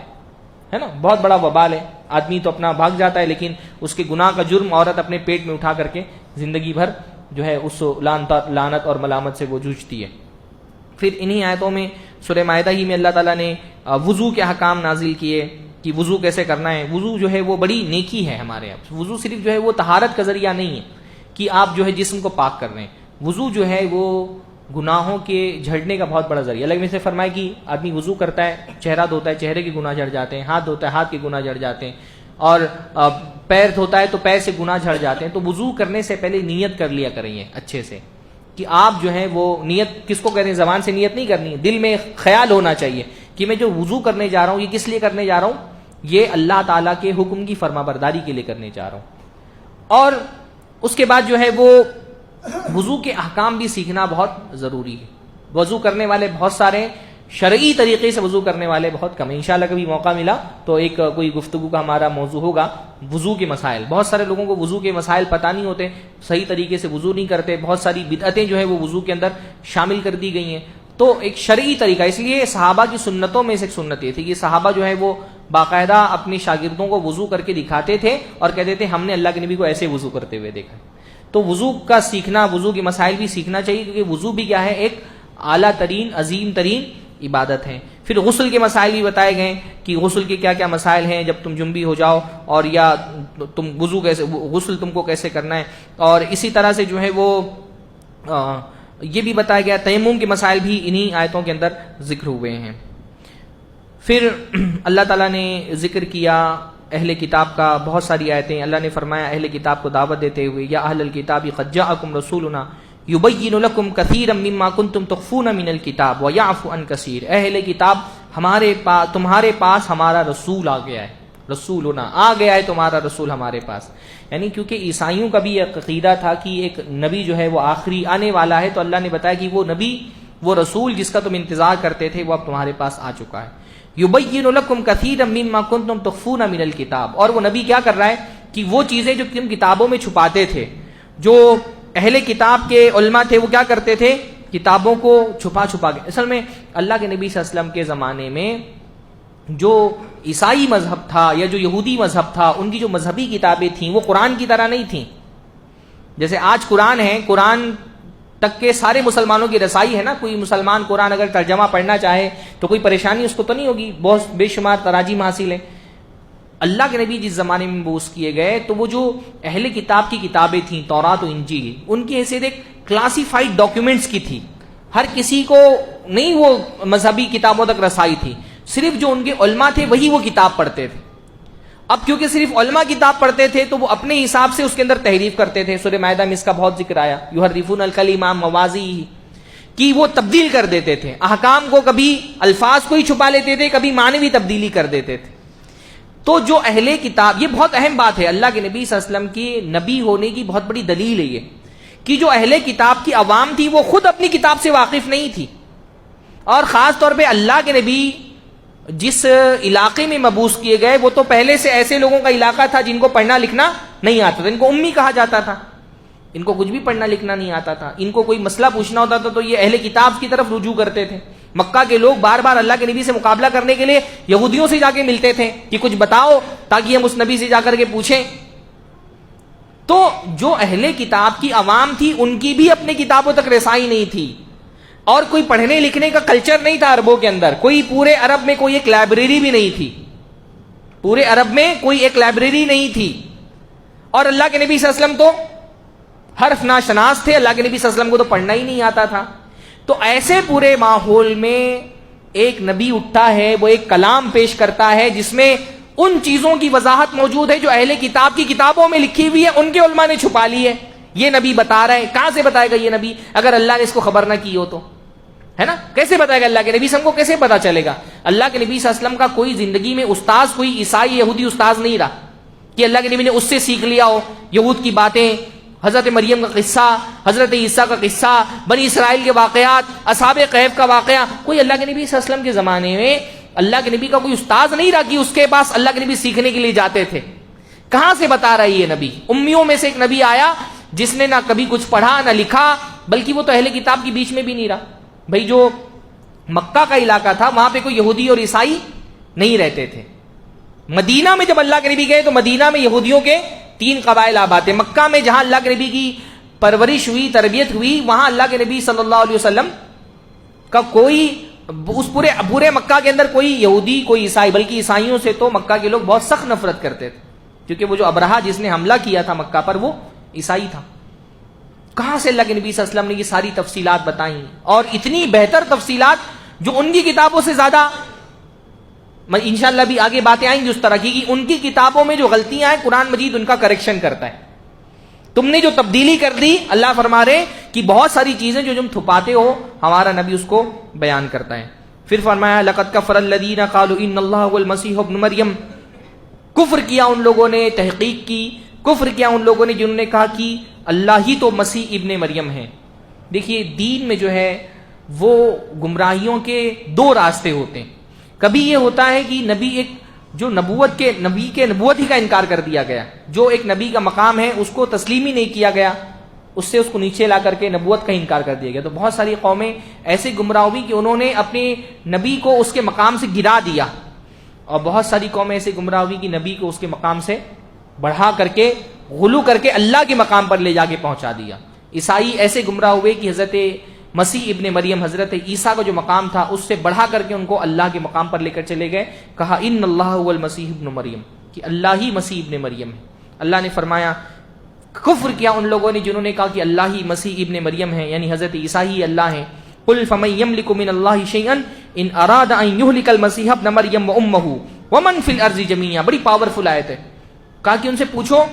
ہے نا، بہت بڑا وبال ہے۔ آدمی تو اپنا بھاگ جاتا ہے، لیکن اس کے گناہ کا جرم عورت اپنے پیٹ میں اٹھا کر کے زندگی بھر جو ہے اس لعنت اور ملامت سے وہ جوجھتی ہے۔ پھر انہی آیتوں میں سورہ مائدہ ہی میں اللہ تعالیٰ نے وضو کے احکام نازل کیے کہ وضو کیسے کرنا ہے۔ وضو جو ہے وہ بڑی نیکی ہے ہمارے یہاں۔ وضو صرف جو ہے وہ طہارت کا ذریعہ نہیں ہے کہ آپ جو ہے جسم کو پاک کر رہے ہیں، وضو جو ہے وہ گناہوں کے جھڑنے کا بہت بڑا ذریعہ۔ اللہ نے فرمایا کہ آدمی وضو کرتا ہے، چہرہ دھوتا ہے، چہرے کے گناہ جھڑ جاتے ہیں، ہاتھ دھوتا ہے، ہاتھ کے گناہ جھڑ جاتے ہیں، اور پیر دھوتا ہے تو پیر سے گناہ جھڑ جاتے ہیں۔ تو وضو کرنے سے پہلے نیت کر لیا کریں اچھے سے کہ آپ جو ہے وہ نیت کس کو کہتے ہیں، زبان سے نیت نہیں کرنی ہے، دل میں خیال ہونا چاہیے کہ میں جو وضو کرنے جا رہا ہوں یہ کس لیے کرنے جا رہا ہوں، یہ اللہ تعالیٰ کے حکم کی فرما برداری کے لیے کرنے جا رہا ہوں۔ اور اس کے بعد جو ہے وہ وضو کے احکام بھی سیکھنا بہت ضروری ہے۔ وضو کرنے والے بہت سارے، شرعی طریقے سے وضو کرنے والے بہت کم ہیں۔ انشاءاللہ کبھی موقع ملا تو ایک کوئی گفتگو کا ہمارا موضوع ہوگا وضو کے مسائل۔ بہت سارے لوگوں کو وضو کے مسائل پتہ نہیں ہوتے، صحیح طریقے سے وضو نہیں کرتے، بہت ساری بدعتیں جو ہے وہ وضو کے اندر شامل کر دی گئی ہیں۔ تو ایک شرعی طریقہ، اس لیے صحابہ کی سنتوں میں سے ایک سنت یہ تھی کہ صحابہ جو ہے وہ باقاعدہ اپنے شاگردوں کو وضو کر کے دکھاتے تھے اور کہتے تھے ہم نے اللہ کے نبی کو ایسے وضو کرتے ہوئے دیکھا۔ تو وضو کا سیکھنا، وضو کے مسائل بھی سیکھنا چاہیے، کیونکہ وضو بھی کیا ہے، ایک اعلیٰ ترین، عظیم ترین عبادت ہے۔ پھر غسل کے مسائل بھی بتائے گئے کہ غسل کے کیا کیا مسائل ہیں جب تم جنبی ہو جاؤ، اور یا تم غسل تم کو کیسے کرنا ہے، اور اسی طرح سے جو ہے وہ یہ بھی بتایا گیا، تیمم کے مسائل بھی انہی آیتوں کے اندر ذکر ہوئے ہیں۔ پھر اللہ تعالیٰ نے ذکر کیا اہل کتاب کا، بہت ساری آیتیں اللہ نے فرمایا اہل کتاب کو دعوت دیتے ہوئے، یا اہل الکتاب قد جاءکم رسولنا یبین لکم کثیرا مما کنتم تخفون من الکتاب ویعفو عن کثیر۔ اہل کتاب تمہارے پاس ہمارا رسول آ گیا ہے، رسولنا آ گیا ہے تمہارا رسول ہمارے پاس، یعنی کیونکہ عیسائیوں کا بھی یہ عقیدہ تھا کہ ایک نبی جو ہے وہ آخری آنے والا ہے، تو اللہ نے بتایا کہ وہ نبی، وہ رسول جس کا تم انتظار کرتے تھے وہ اب تمہارے پاس آ چکا ہے۔ یبین لکم کثیرا مما کنتم تخفون من الکتاب، اور وہ نبی کیا کر رہا ہے کہ وہ چیزیں جو تم کتابوں میں چھپاتے تھے، جو اہل کتاب کے علماء تھے وہ کیا کرتے تھے، کتابوں کو چھپا کے۔ اصل میں اللہ کے نبی صلی اللہ علیہ وسلم کے زمانے میں جو عیسائی مذہب تھا یا جو یہودی مذہب تھا، ان کی جو مذہبی کتابیں تھیں وہ قرآن کی طرح نہیں تھیں۔ جیسے آج قرآن ہے، قرآن تک کے سارے مسلمانوں کی رسائی ہے نا، کوئی مسلمان قرآن اگر ترجمہ پڑھنا چاہے تو کوئی پریشانی اس کو تو نہیں ہوگی، بہت بے شمار تراجم حاصل ہیں۔ اللہ کے نبی جس زمانے میں مبعوث کیے گئے تو وہ جو اہل کتاب کی کتابیں تھیں، تورات و انجیل، ان کی حیثیت ایک کلاسیفائڈ ڈاکیومنٹس کی تھی، ہر کسی کو نہیں وہ مذہبی کتابوں تک رسائی تھی، صرف جو ان کے علماء تھے وہی وہ کتاب پڑھتے تھے۔ اب کیونکہ صرف علماء کتاب پڑھتے تھے تو وہ اپنے حساب سے اس کے اندر تحریف کرتے تھے۔ سورہ مائدہ میں اس کا بہت ذکر آیا، یحرفون الکلم عن مواضعہ، کہ وہ تبدیل کر دیتے تھے احکام کو، کبھی الفاظ کو ہی چھپا لیتے تھے، کبھی معنی تبدیلی کر دیتے تھے۔ تو جو اہل کتاب، یہ بہت اہم بات ہے، اللہ کے نبی صلی اللہ علیہ وسلم کی نبی ہونے کی بہت بڑی دلیل ہے یہ، کہ جو اہل کتاب کی عوام تھی وہ خود اپنی کتاب سے واقف نہیں تھی، اور خاص طور پہ اللہ کے نبی جس علاقے میں مبعوث کیے گئے وہ تو پہلے سے ایسے لوگوں کا علاقہ تھا جن کو پڑھنا لکھنا نہیں آتا تھا، ان کو امی کہا جاتا تھا، ان کو کچھ بھی پڑھنا لکھنا نہیں آتا تھا، ان کو کوئی مسئلہ پوچھنا ہوتا تھا تو یہ اہل کتاب کی طرف رجوع کرتے تھے۔ مکہ کے لوگ بار بار اللہ کے نبی سے مقابلہ کرنے کے لیے یہودیوں سے جا کے ملتے تھے کہ کچھ بتاؤ تاکہ ہم اس نبی سے جا کر کے پوچھیں۔ تو جو اہل کتاب کی عوام تھی ان کی بھی اپنی کتابوں تک رسائی نہیں تھی، اور کوئی پڑھنے لکھنے کا کلچر نہیں تھا عربوں کے اندر، کوئی پورے عرب میں کوئی ایک لائبریری بھی نہیں تھی، پورے عرب میں کوئی ایک لائبریری نہیں تھی، اور اللہ کے نبی صلی اللہ علیہ وسلم تو حرف ناشناس تھے، اللہ کے نبی صلی اللہ علیہ وسلم کو تو پڑھنا ہی نہیں آتا تھا۔ تو ایسے پورے ماحول میں ایک نبی اٹھتا ہے، وہ ایک کلام پیش کرتا ہے جس میں ان چیزوں کی وضاحت موجود ہے جو اہل کتاب کی کتابوں میں لکھی ہوئی ہے، ان کے علماء نے چھپا لی ہے۔ یہ نبی بتا رہا ہے، کہاں سے بتائے گا یہ نبی اگر اللہ نے اس کو خبر نہ کی ہو تو، ہے نا؟ کیسے بتائے گا اللہ کے نبی؟ ہم کو کیسے پتا چلے گا؟ اللہ کے نبی صلی اللہ علیہ وسلم کا کوئی زندگی میں استاذ، کوئی عیسائی یہودی استاذ نہیں رہا کہ اللہ کے نبی نے اس سے سیکھ لیا ہو یہود کی باتیں، حضرت مریم کا قصہ، حضرت عیسیٰ کا قصہ، بنی اسرائیل کے واقعات، اصحاب کہف کا واقعہ، کوئی اللہ کے نبی صلی اللہ علیہ وسلم کے زمانے میں اللہ کے نبی کا کوئی استاذ نہیں رہا کہ اس کے پاس اللہ کے نبی سیکھنے کے لیے جاتے تھے. کہاں سے بتا رہا ہے یہ نبی؟ امیوں میں سے ایک نبی آیا جس نے نہ کبھی کچھ پڑھا نہ لکھا، بلکہ وہ تو اہل کتاب کے بیچ میں بھی نہیں رہا. بھائی جو مکہ کا علاقہ تھا وہاں پہ کوئی یہودی اور عیسائی نہیں رہتے تھے. مدینہ میں جب اللہ کے نبی گئے تو مدینہ میں یہودیوں کے 3 قبائل آباد تھے. مکہ میں جہاں اللہ کے نبی کی پرورش ہوئی، تربیت ہوئی، وہاں اللہ کے نبی صلی اللہ علیہ وسلم کا کوئی اس پورے مکہ کے اندر کوئی یہودی کوئی عیسائی، بلکہ عیسائیوں سے تو مکہ کے لوگ بہت سخت نفرت کرتے تھے، کیونکہ وہ جو ابرہہ جس نے حملہ کیا تھا مکہ پر وہ عیسائی تھا. کہاں سے اللہ کے نبی صلی اللہ علیہ وسلم نے یہ ساری تفصیلات بتائیں، اور اتنی بہتر تفصیلات جو ان کی کتابوں سے زیادہ، انشاءاللہ بھی آگے باتیں آئیں گی اس طرح کی، ان کی کتابوں میں جو غلطیاں ہیں قرآن مجید ان کا کریکشن کرتا ہے. تم نے جو تبدیلی کر دی، اللہ فرما رہے کہ بہت ساری چیزیں جو تم چھپاتے ہو ہمارا نبی اس کو بیان کرتا ہے. پھر فرمایا لقد کفر الذین قالوا ان اللہ هو المسیح ابن مریم، کفر کیا ان لوگوں نے، تحقیق کی، کفر کیا ان لوگوں نے جنہوں نے کہا کہ اللہ ہی تو مسیح ابن مریم ہے. دیکھیے دین میں جو ہے وہ گمراہیوں کے 2 راستے ہوتے ہیں. کبھی یہ ہوتا ہے کہ نبی ایک جو نبوت ہی کا انکار کر دیا گیا، جو ایک نبی کا مقام ہے اس کو تسلیم ہی نہیں کیا گیا، اس کو نیچے لا کر کے نبوت کا انکار کر دیا گیا. تو بہت ساری قومیں ایسے گمراہ ہوئی کہ انہوں نے اپنے نبی کو اس کے مقام سے گرا دیا، اور بہت ساری قومیں ایسے گمراہ ہوئی کہ نبی کو اس کے مقام سے بڑھا کر کے، غلو کر کے اللہ کے مقام پر لے جا کے پہنچا دیا. عیسائی ایسے گمراہ ہوئے کہ حضرت مسیح ابن مریم، حضرت عیسیٰ کا جو مقام تھا اس سے بڑھا کر کے ان کو اللہ کے مقام پر لے کر چلے گئے. کہا ان اللہ هو المسیح ابن مریم، کہ اللہ ہی مسیح ابن مریم ہے. اللہ نے فرمایا کفر کیا ان لوگوں نے جنہوں نے کہا کہ اللہ ہی مسیح ابن مریم ہے، یعنی حضرت عیسیٰ ہی اللہ ہیں. قل فمن یملک من اللہ شیئا ان اراد ان یہلک المسیح ابن مریم وامہ ومن فی الارض جميعا. بڑی پاورفل آیت ہے. کہا کہ ان سے پوچھو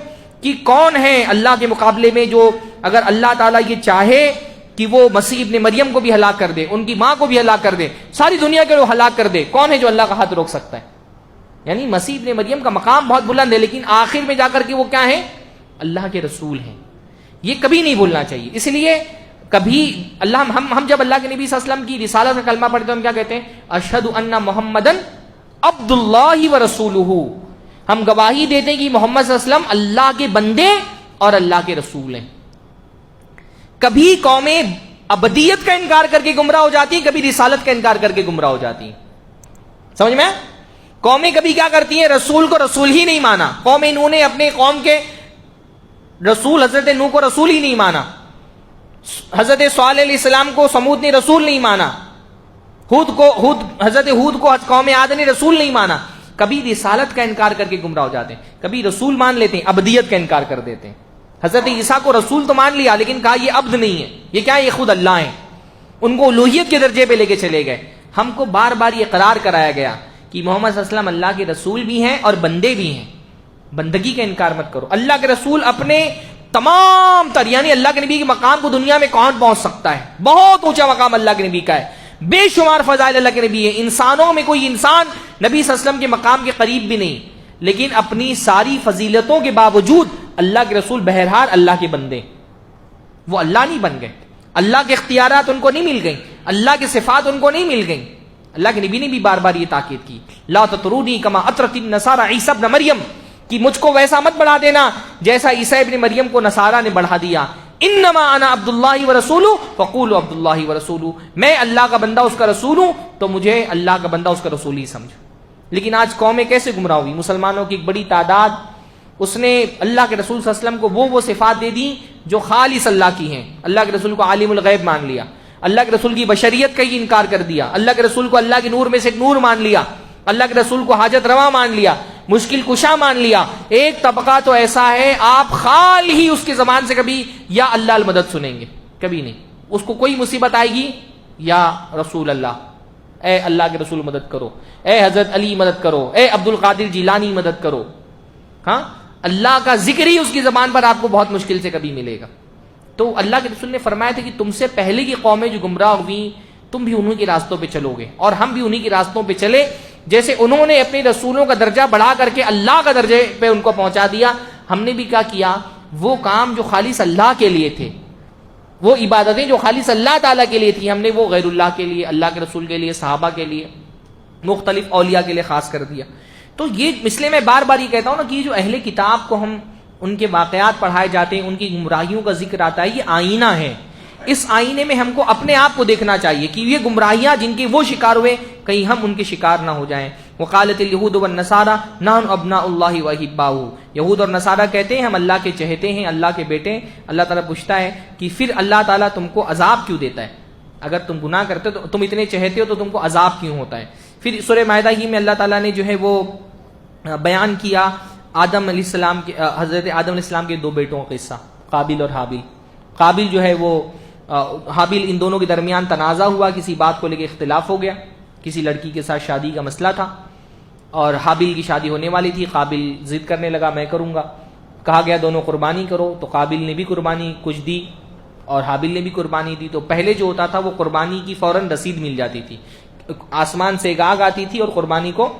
کہ کون ہے اللہ کے مقابلے میں جو اگر اللہ تعالیٰ یہ چاہے کہ وہ مسیح ابن مریم کو بھی ہلاک کر دے، ان کی ماں کو بھی ہلاک کر دے، ساری دنیا کے لوگ ہلاک کر دے، کون ہے جو اللہ کا ہاتھ روک سکتا ہے؟ یعنی مسیح ابن مریم کا مقام بہت بلند ہے، لیکن آخر میں جا کر کے وہ کیا ہیں؟ اللہ کے رسول ہیں. یہ کبھی نہیں بھولنا چاہیے. اس لیے کبھی ہم جب اللہ کے نبی صلی اللہ علیہ وسلم کی رسالت کا کلمہ پڑھتے ہیں ہم کیا کہتے ہیں؟ اشہد ان محمدن عبد اللہ و رسولہ. ہم گواہی دیتے ہیں کہ محمد صلی اللہ علیہ وسلم اللہ کے بندے اور اللہ کے رسول ہیں. کبھی قومیں ابدیت کا انکار کر کے گمراہ ہو جاتی ہیں، کبھی رسالت کا انکار کر کے گمراہ ہو جاتی ہیں. سمجھ میں؟ قومیں کبھی کیا کرتی ہیں؟ رسول کو رسول ہی نہیں مانا. قوم نوح نے اپنے قوم کے رسول حضرت نوح کو رسول ہی نہیں مانا. حضرت صالح علیہ السلام کو سمود نے رسول نہیں مانا. حضرت ہود کو قوم عاد نے رسول نہیں مانا. کبھی رسالت کا انکار کر کے گمراہ ہو جاتے ہیں، کبھی رسول مان لیتے ہیں، ابدیت کا انکار کر دیتے ہیں. حضرت عیسیٰ کو رسول تو مان لیا لیکن کہا یہ عبد نہیں ہے، یہ کیا ہے؟ یہ خود اللہ ہیں. ان کو الوہیت کے درجے پہ لے کے چلے گئے. ہم کو بار بار یہ قرار کرایا گیا کہ محمد صلی اللہ علیہ وسلم اللہ کے رسول بھی ہیں اور بندے بھی ہیں. بندگی کا انکار مت کرو. اللہ کے رسول اپنے تمام تر، یعنی اللہ کے نبی کے مقام کو دنیا میں کون پہنچ سکتا ہے؟ بہت اونچا مقام اللہ کے نبی کا ہے، بے شمار فضائل اللہ کے نبی ہے. انسانوں میں کوئی انسان نبی صلی اللہ علیہ وسلم کے مقام کے قریب بھی نہیں، لیکن اپنی ساری فضیلتوں کے باوجود اللہ کے رسول بہرحال اللہ کے بندے. وہ اللہ نہیں بن گئے، اللہ کے اختیارات ان کو نہیں مل گئیں، اللہ کے صفات ان کو نہیں مل گئیں. اللہ کے نبی نے بھی بار بار یہ تاکید کی، لا تطرونی کما اطرت النصارى عیسی ابن مریم، کہ مجھ کو ویسا مت بڑھا دینا جیسا عیسی ابن مریم کو نصارہ نے بڑھا دیا. انما انا عبد اللہ ورسولہ فقولوا عبد اللہ ورسولہ، میں اللہ کا بندہ اس کا رسول ہوں تو مجھے اللہ کا بندہ اس کا رسول ہی سمجھو. لیکن آج قومیں کیسے گمراہ ہوئی؟ مسلمانوں کی ایک بڑی تعداد اس نے اللہ کے رسول صلی اللہ علیہ وسلم کو وہ صفات دے دی جو خالص اللہ کی ہیں. اللہ کے رسول کو عالم الغیب مان لیا، اللہ کے رسول کی بشریت کا ہی انکار کر دیا، اللہ کے رسول کو اللہ کے نور میں سے ایک نور مان لیا، اللہ کے رسول کو حاجت روا مان لیا، مشکل کشا مان لیا. ایک طبقہ تو ایسا ہے آپ خال ہی اس کی زبان سے کبھی یا اللہ المدد سنیں گے، کبھی نہیں. اس کو کوئی مصیبت آئے گی یا رسول اللہ، اے اللہ کے رسول مدد کرو، اے حضرت علی مدد کرو، اے عبد القادر جیلانی مدد کرو. ہاں، اللہ کا ذکر ہی اس کی زبان پر آپ کو بہت مشکل سے کبھی ملے گا. تو اللہ کے رسول نے فرمایا تھا کہ تم سے پہلے کی قومیں جو گمراہ ہوئی تم بھی انہی کے راستوں پہ چلو گے، اور ہم بھی انہی کے راستوں پہ چلے. جیسے انہوں نے اپنے رسولوں کا درجہ بڑھا کر کے اللہ کا درجے پہ ان کو پہنچا دیا، ہم نے بھی کیا کیا؟ وہ کام جو خالص اللہ کے لیے تھے، وہ عبادتیں جو خالص اللہ تعالیٰ کے لیے تھی، ہم نے وہ غیر اللہ کے لیے، اللہ کے رسول کے لیے، صحابہ کے لیے، مختلف اولیاء کے لیے خاص کر دیا. تو یہ اس لیے میں بار بار یہ کہتا ہوں نا کہ جو اہل کتاب کو ہم ان کے واقعات پڑھائے جاتے ہیں، ان کی گمراہیوں کا ذکر آتا ہے، یہ آئینہ ہے. اس آئینے میں ہم کو اپنے آپ کو دیکھنا چاہیے کہ یہ گمراہیاں جن کے وہ شکار ہوئے، کہیں ہم ان کے شکار نہ ہو جائیں. وقالت اليهود والنصارى نحن ابناء الله واحباؤه، یہود اور نصارہ کہتے ہیں ہم اللہ کے چہتے ہیں، اللہ کے بیٹے. اللہ تعالیٰ پوچھتا ہے کہ پھر اللہ تعالیٰ تم کو عذاب کیوں دیتا ہے؟ اگر تم گناہ کرتے تو تم اتنے چہتے ہو تو تم کو عذاب کیوں ہوتا ہے؟ پھر سورہ مائدہ ہی میں اللہ تعالیٰ نے جو ہے وہ بیان کیا آدم علیہ السلام کے، حضرت آدم علیہ السلام کے دو بیٹوں کا قصہ، قابل اور حابیل. قابل جو ہے وہ حابیل، ان دونوں کے درمیان تنازع ہوا، کسی بات کو لے کے اختلاف ہو گیا، کسی لڑکی کے ساتھ شادی کا مسئلہ تھا اور حابیل کی شادی ہونے والی تھی. قابل ضد کرنے لگا میں کروں گا، کہا گیا دونوں قربانی کرو، تو قابل نے بھی قربانی کچھ دی اور حابیل نے بھی قربانی دی. تو پہلے جو ہوتا تھا وہ قربانی کی فوراً رسید مل جاتی تھی، آسمان سے ایک آگ آتی تھی اور قربانی کو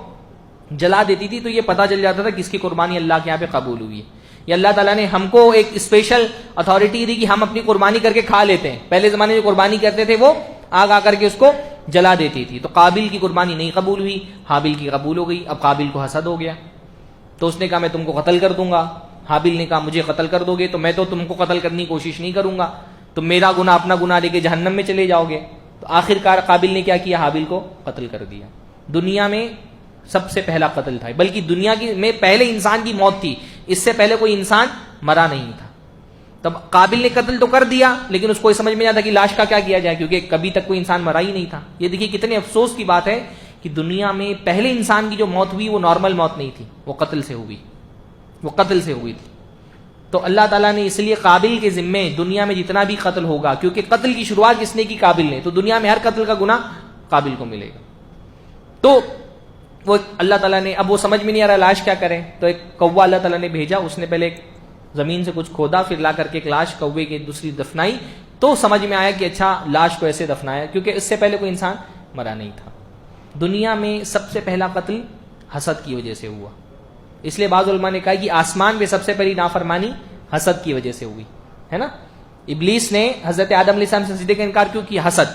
جلا دیتی تھی، تو یہ پتہ چل جاتا تھا کس کی قربانی اللہ کے یہاں پہ قبول ہوئی ہے. یہ اللہ تعالیٰ نے ہم کو ایک اسپیشل اتھارٹی دی کہ ہم اپنی قربانی کر کے کھا لیتے ہیں. پہلے زمانے میں قربانی کرتے تھے وہ آگ آ کر کے اس کو جلا دیتی تھی. تو قابل کی قربانی نہیں قبول ہوئی، حابیل کی قبول ہو گئی. اب قابل کو حسد ہو گیا تو اس نے کہا میں تم کو قتل کر دوں گا. حابیل نے کہا مجھے قتل کر دو گے تو میں تو تم کو قتل کرنے کی کوشش نہیں کروں گا، تم میرا گناہ اپنا گناہ لے کے جہنم میں چلے جاؤ گے. تو آخر کار قابل نے کیا کیا؟ حابیل کو قتل کر دیا. دنیا میں سب سے پہلا قتل تھا، بلکہ دنیا کی میں پہلے انسان کی موت تھی، اس سے پہلے کوئی انسان مرا نہیں تھا. تب قابل نے قتل تو کر دیا لیکن اس کو یہ سمجھ میں نہیں آتا کہ لاش کا کیا کیا جائے، کیونکہ کبھی تک کوئی انسان مرا ہی نہیں تھا. یہ دیکھیے کتنے افسوس کی بات ہے کہ دنیا میں پہلے انسان کی جو موت ہوئی وہ نارمل موت نہیں تھی، وہ قتل سے ہوئی، وہ قتل سے ہوئی تھی. تو اللہ تعالیٰ نے اس لیے قابل کے ذمے دنیا میں جتنا بھی قتل ہوگا، کیونکہ قتل کی شروعات کس نے کی؟ قابل نے، تو دنیا میں ہر قتل کا گناہ قابل کو ملے گا. تو وہ اللہ تعالیٰ نے، اب وہ سمجھ میں نہیں آ رہا لاش کیا کریں، تو ایک کوا اللہ تعالیٰ نے بھیجا. اس نے پہلے زمین سے کچھ کھودا، پھر لا کر کے ایک لاش کوے کی دوسری دفنائی. تو سمجھ میں آیا کہ اچھا لاش کو ایسے دفنایا، کیونکہ اس سے پہلے کوئی انسان مرا نہیں تھا. دنیا میں سب سے پہلا قتل حسد کی وجہ سے ہوا. اس لیے بعض علماء نے کہا کہ آسمان میں سب سے پہلی نافرمانی حسد کی وجہ سے ہوئی ہے نا. ابلیس نے حضرت آدم علیہ السلام سے سجدے کا انکار کیوں کیا؟ حسد،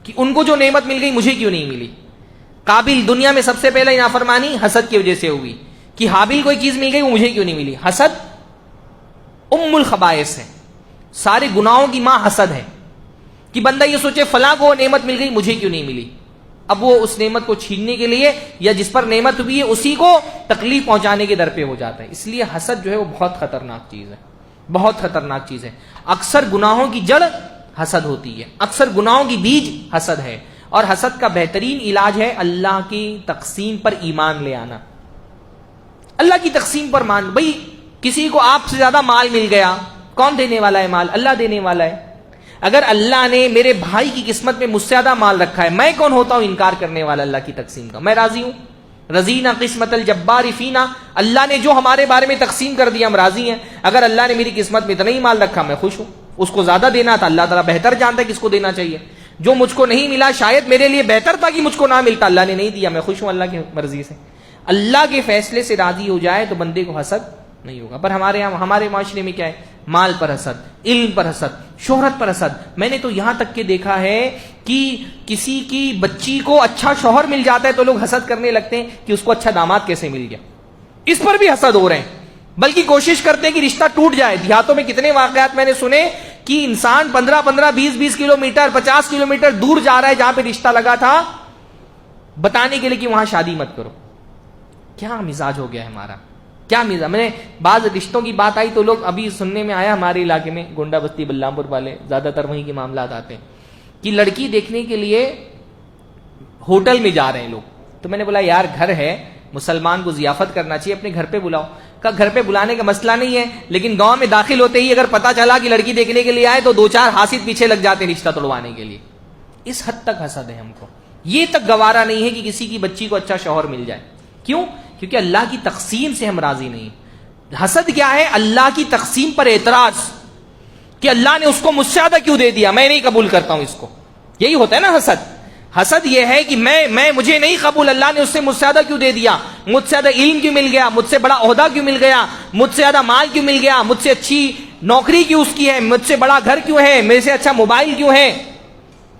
کہ ان کو جو نعمت مل گئی مجھے کیوں نہیں ملی. قابل دنیا میں سب سے پہلے نافرمانی حسد کی وجہ سے ہوئی کہ حابیل کوئی چیز مل گئی وہ مجھے کیوں نہیں ملی. حسد ام الخبائث ہے، سارے گناہوں کی ماں حسد ہے، کہ بندہ یہ سوچے فلاں کو نعمت مل گئی مجھے کیوں نہیں ملی. اب وہ اس نعمت کو چھیننے کے لیے یا جس پر نعمت ہوئی ہے اسی کو تکلیف پہنچانے کے در پہ ہو جاتا ہے. اس لیے حسد جو ہے وہ بہت خطرناک چیز ہے، بہت خطرناک چیز ہے. اکثر گناہوں کی جڑ حسد ہوتی ہے، اکثر گناہوں کی بیج حسد ہے. اور حسد کا بہترین علاج ہے اللہ کی تقسیم پر ایمان لے آنا. اللہ کی تقسیم پر مان، بھئی کسی کو آپ سے زیادہ مال مل گیا، کون دینے والا ہے مال؟ اللہ دینے والا ہے. اگر اللہ نے میرے بھائی کی قسمت میں مجھ سے زیادہ مال رکھا ہے، میں کون ہوتا ہوں انکار کرنے والا اللہ کی تقسیم کا؟ میں راضی ہوں. رضینا قسمت الجبار فینا، اللہ نے جو ہمارے بارے میں تقسیم کر دیا ہم راضی ہیں. اگر اللہ نے میری قسمت میں اتنا ہی مال رکھا میں خوش ہوں. اس کو زیادہ دینا تھا، اللہ تعالیٰ بہتر جانتا ہے کس کو دینا چاہیے. جو مجھ کو نہیں ملا شاید میرے لیے بہتر تھا کہ مجھ کو نہ ملتا، اللہ نے نہیں دیا، میں خوش ہوں اللہ کی مرضی سے. اللہ کے فیصلے سے راضی ہو جائے تو بندے کو حسد نہیں ہوگا. پر ہمارے معاشرے میں کیا ہے؟ مال پر حسد، علم پر حسد، شہرت پر حسد. میں نے تو یہاں تک کہ دیکھا ہے کہ کسی کی بچی کو اچھا شوہر مل جاتا ہے تو لوگ حسد کرنے لگتے ہیں کہ اس کو اچھا داماد کیسے مل گیا. اس پر بھی حسد ہو رہے ہیں، بلکہ کوشش کرتے ہیں کہ رشتہ ٹوٹ جائے. دیہاتوں میں کتنے واقعات میں نے سنے کہ انسان 15 20 کلومیٹر 50 کلومیٹر دور جا رہا ہے جہاں پہ رشتہ لگا تھا بتانے کے لیے کہ وہاں شادی مت کرو. کیا مزاج ہو گیا ہے ہمارا، کیا مزاج. میں نے بعض رشتوں کی بات آئی تو لوگ ابھی سننے میں آیا ہمارے علاقے میں گونڈا بستی بلرامپور والے زیادہ تر وہیں کے معاملات آتے ہیں کہ لڑکی دیکھنے کے لیے ہوٹل میں جا رہے ہیں لوگ. تو میں نے بولا یار گھر ہے، مسلمان کو ضیافت کرنا چاہیے، اپنے گھر پہ بلاؤ. کا گھر پہ بلانے کا مسئلہ نہیں ہے، لیکن گاؤں میں داخل ہوتے ہی اگر پتا چلا کہ لڑکی دیکھنے کے لیے آئے تو 2-4 حاسد پیچھے لگ جاتے ہیں رشتہ توڑوانے کے لیے. اس حد تک حسد ہے ہم کو. یہ تک گوارا نہیں ہے کہ کسی کی بچی کو اچھا شوہر مل جائے. کیوں؟ کیونکہ اللہ کی تقسیم سے ہم راضی نہیں. حسد کیا ہے؟ اللہ کی تقسیم پر اعتراض کہ اللہ نے اس کو مجھ سے زیادہ کیوں دے دیا، میں نہیں قبول کرتا ہوں اس کو. یہی ہوتا ہے نا حسد. حسد یہ ہے کہ میں مجھے نہیں قبول، اللہ نے اس سے مجھ سے زیادہ کیوں دے دیا، مجھ سے زیادہ علم کیوں مل گیا، مجھ سے بڑا عہدہ کیوں مل گیا، مجھ سے زیادہ مال کیوں مل گیا، مجھ سے اچھی نوکری کیوں اس کی ہے، مجھ سے بڑا گھر کیوں ہے، میرے سے اچھا موبائل کیوں ہے۔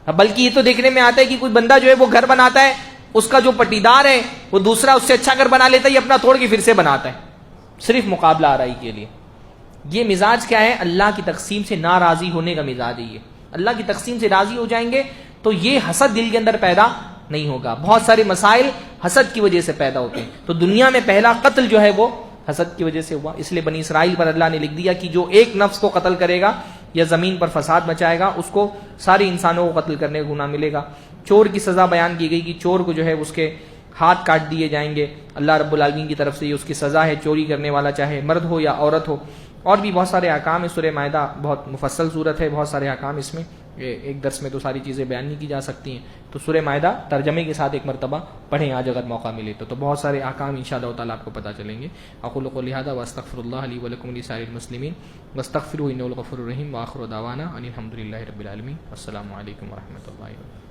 بلکہ یہ تو دیکھنے میں آتا ہے کہ کوئی بندہ جو ہے وہ گھر بناتا ہے، اس کا جو پٹیدار ہے وہ دوسرا اس سے اچھا گھر بنا لیتا ہے، یہ اپنا توڑ کے پھر سے بناتا ہے، صرف مقابلہ آرائی کے لیے۔ یہ مزاج کیا ہے؟ اللہ کی تقسیم سے ناراضی ہونے کا مزاج ہے۔ یہ اللہ کی تقسیم سے راضی ہو جائیں گے تو یہ حسد دل کے اندر پیدا نہیں ہوگا۔ بہت سارے مسائل حسد کی وجہ سے پیدا ہوتے ہیں، تو دنیا میں پہلا قتل جو ہے وہ حسد کی وجہ سے ہوا۔ اس لیے بنی اسرائیل پر اللہ نے لکھ دیا کہ جو ایک نفس کو قتل کرے گا یا زمین پر فساد مچائے گا، اس کو سارے انسانوں کو قتل کرنے کا گناہ ملے گا۔ چور کی سزا بیان کی گئی کہ چور کو جو ہے اس کے ہاتھ کاٹ دیے جائیں گے، اللہ رب العالمین کی طرف سے یہ اس کی سزا ہے، چوری کرنے والا چاہے مرد ہو یا عورت ہو۔ اور بھی بہت سارے احکام ہے، سورہ مائدہ بہت مفصل صورت ہے، بہت سارے احکام اس میں، ایک درس میں تو ساری چیزیں بیان نہیں کی جا سکتی ہیں، تو سورہ مائدہ ترجمے کے ساتھ ایک مرتبہ پڑھیں آج اگر موقع ملے تو بہت سارے احکام انشاءاللہ تعالی آپ کو پتہ چلیں گے۔ اقول قولی ھذا واستغفر اللہ لی ولکم ولسائر المسلمین واستغفروہ انہ الغفور الرحیم، وآخر دعوانا ان الحمد للہ رب العالمین۔ السلام علیکم ورحمۃ اللہ وبرکاتہ۔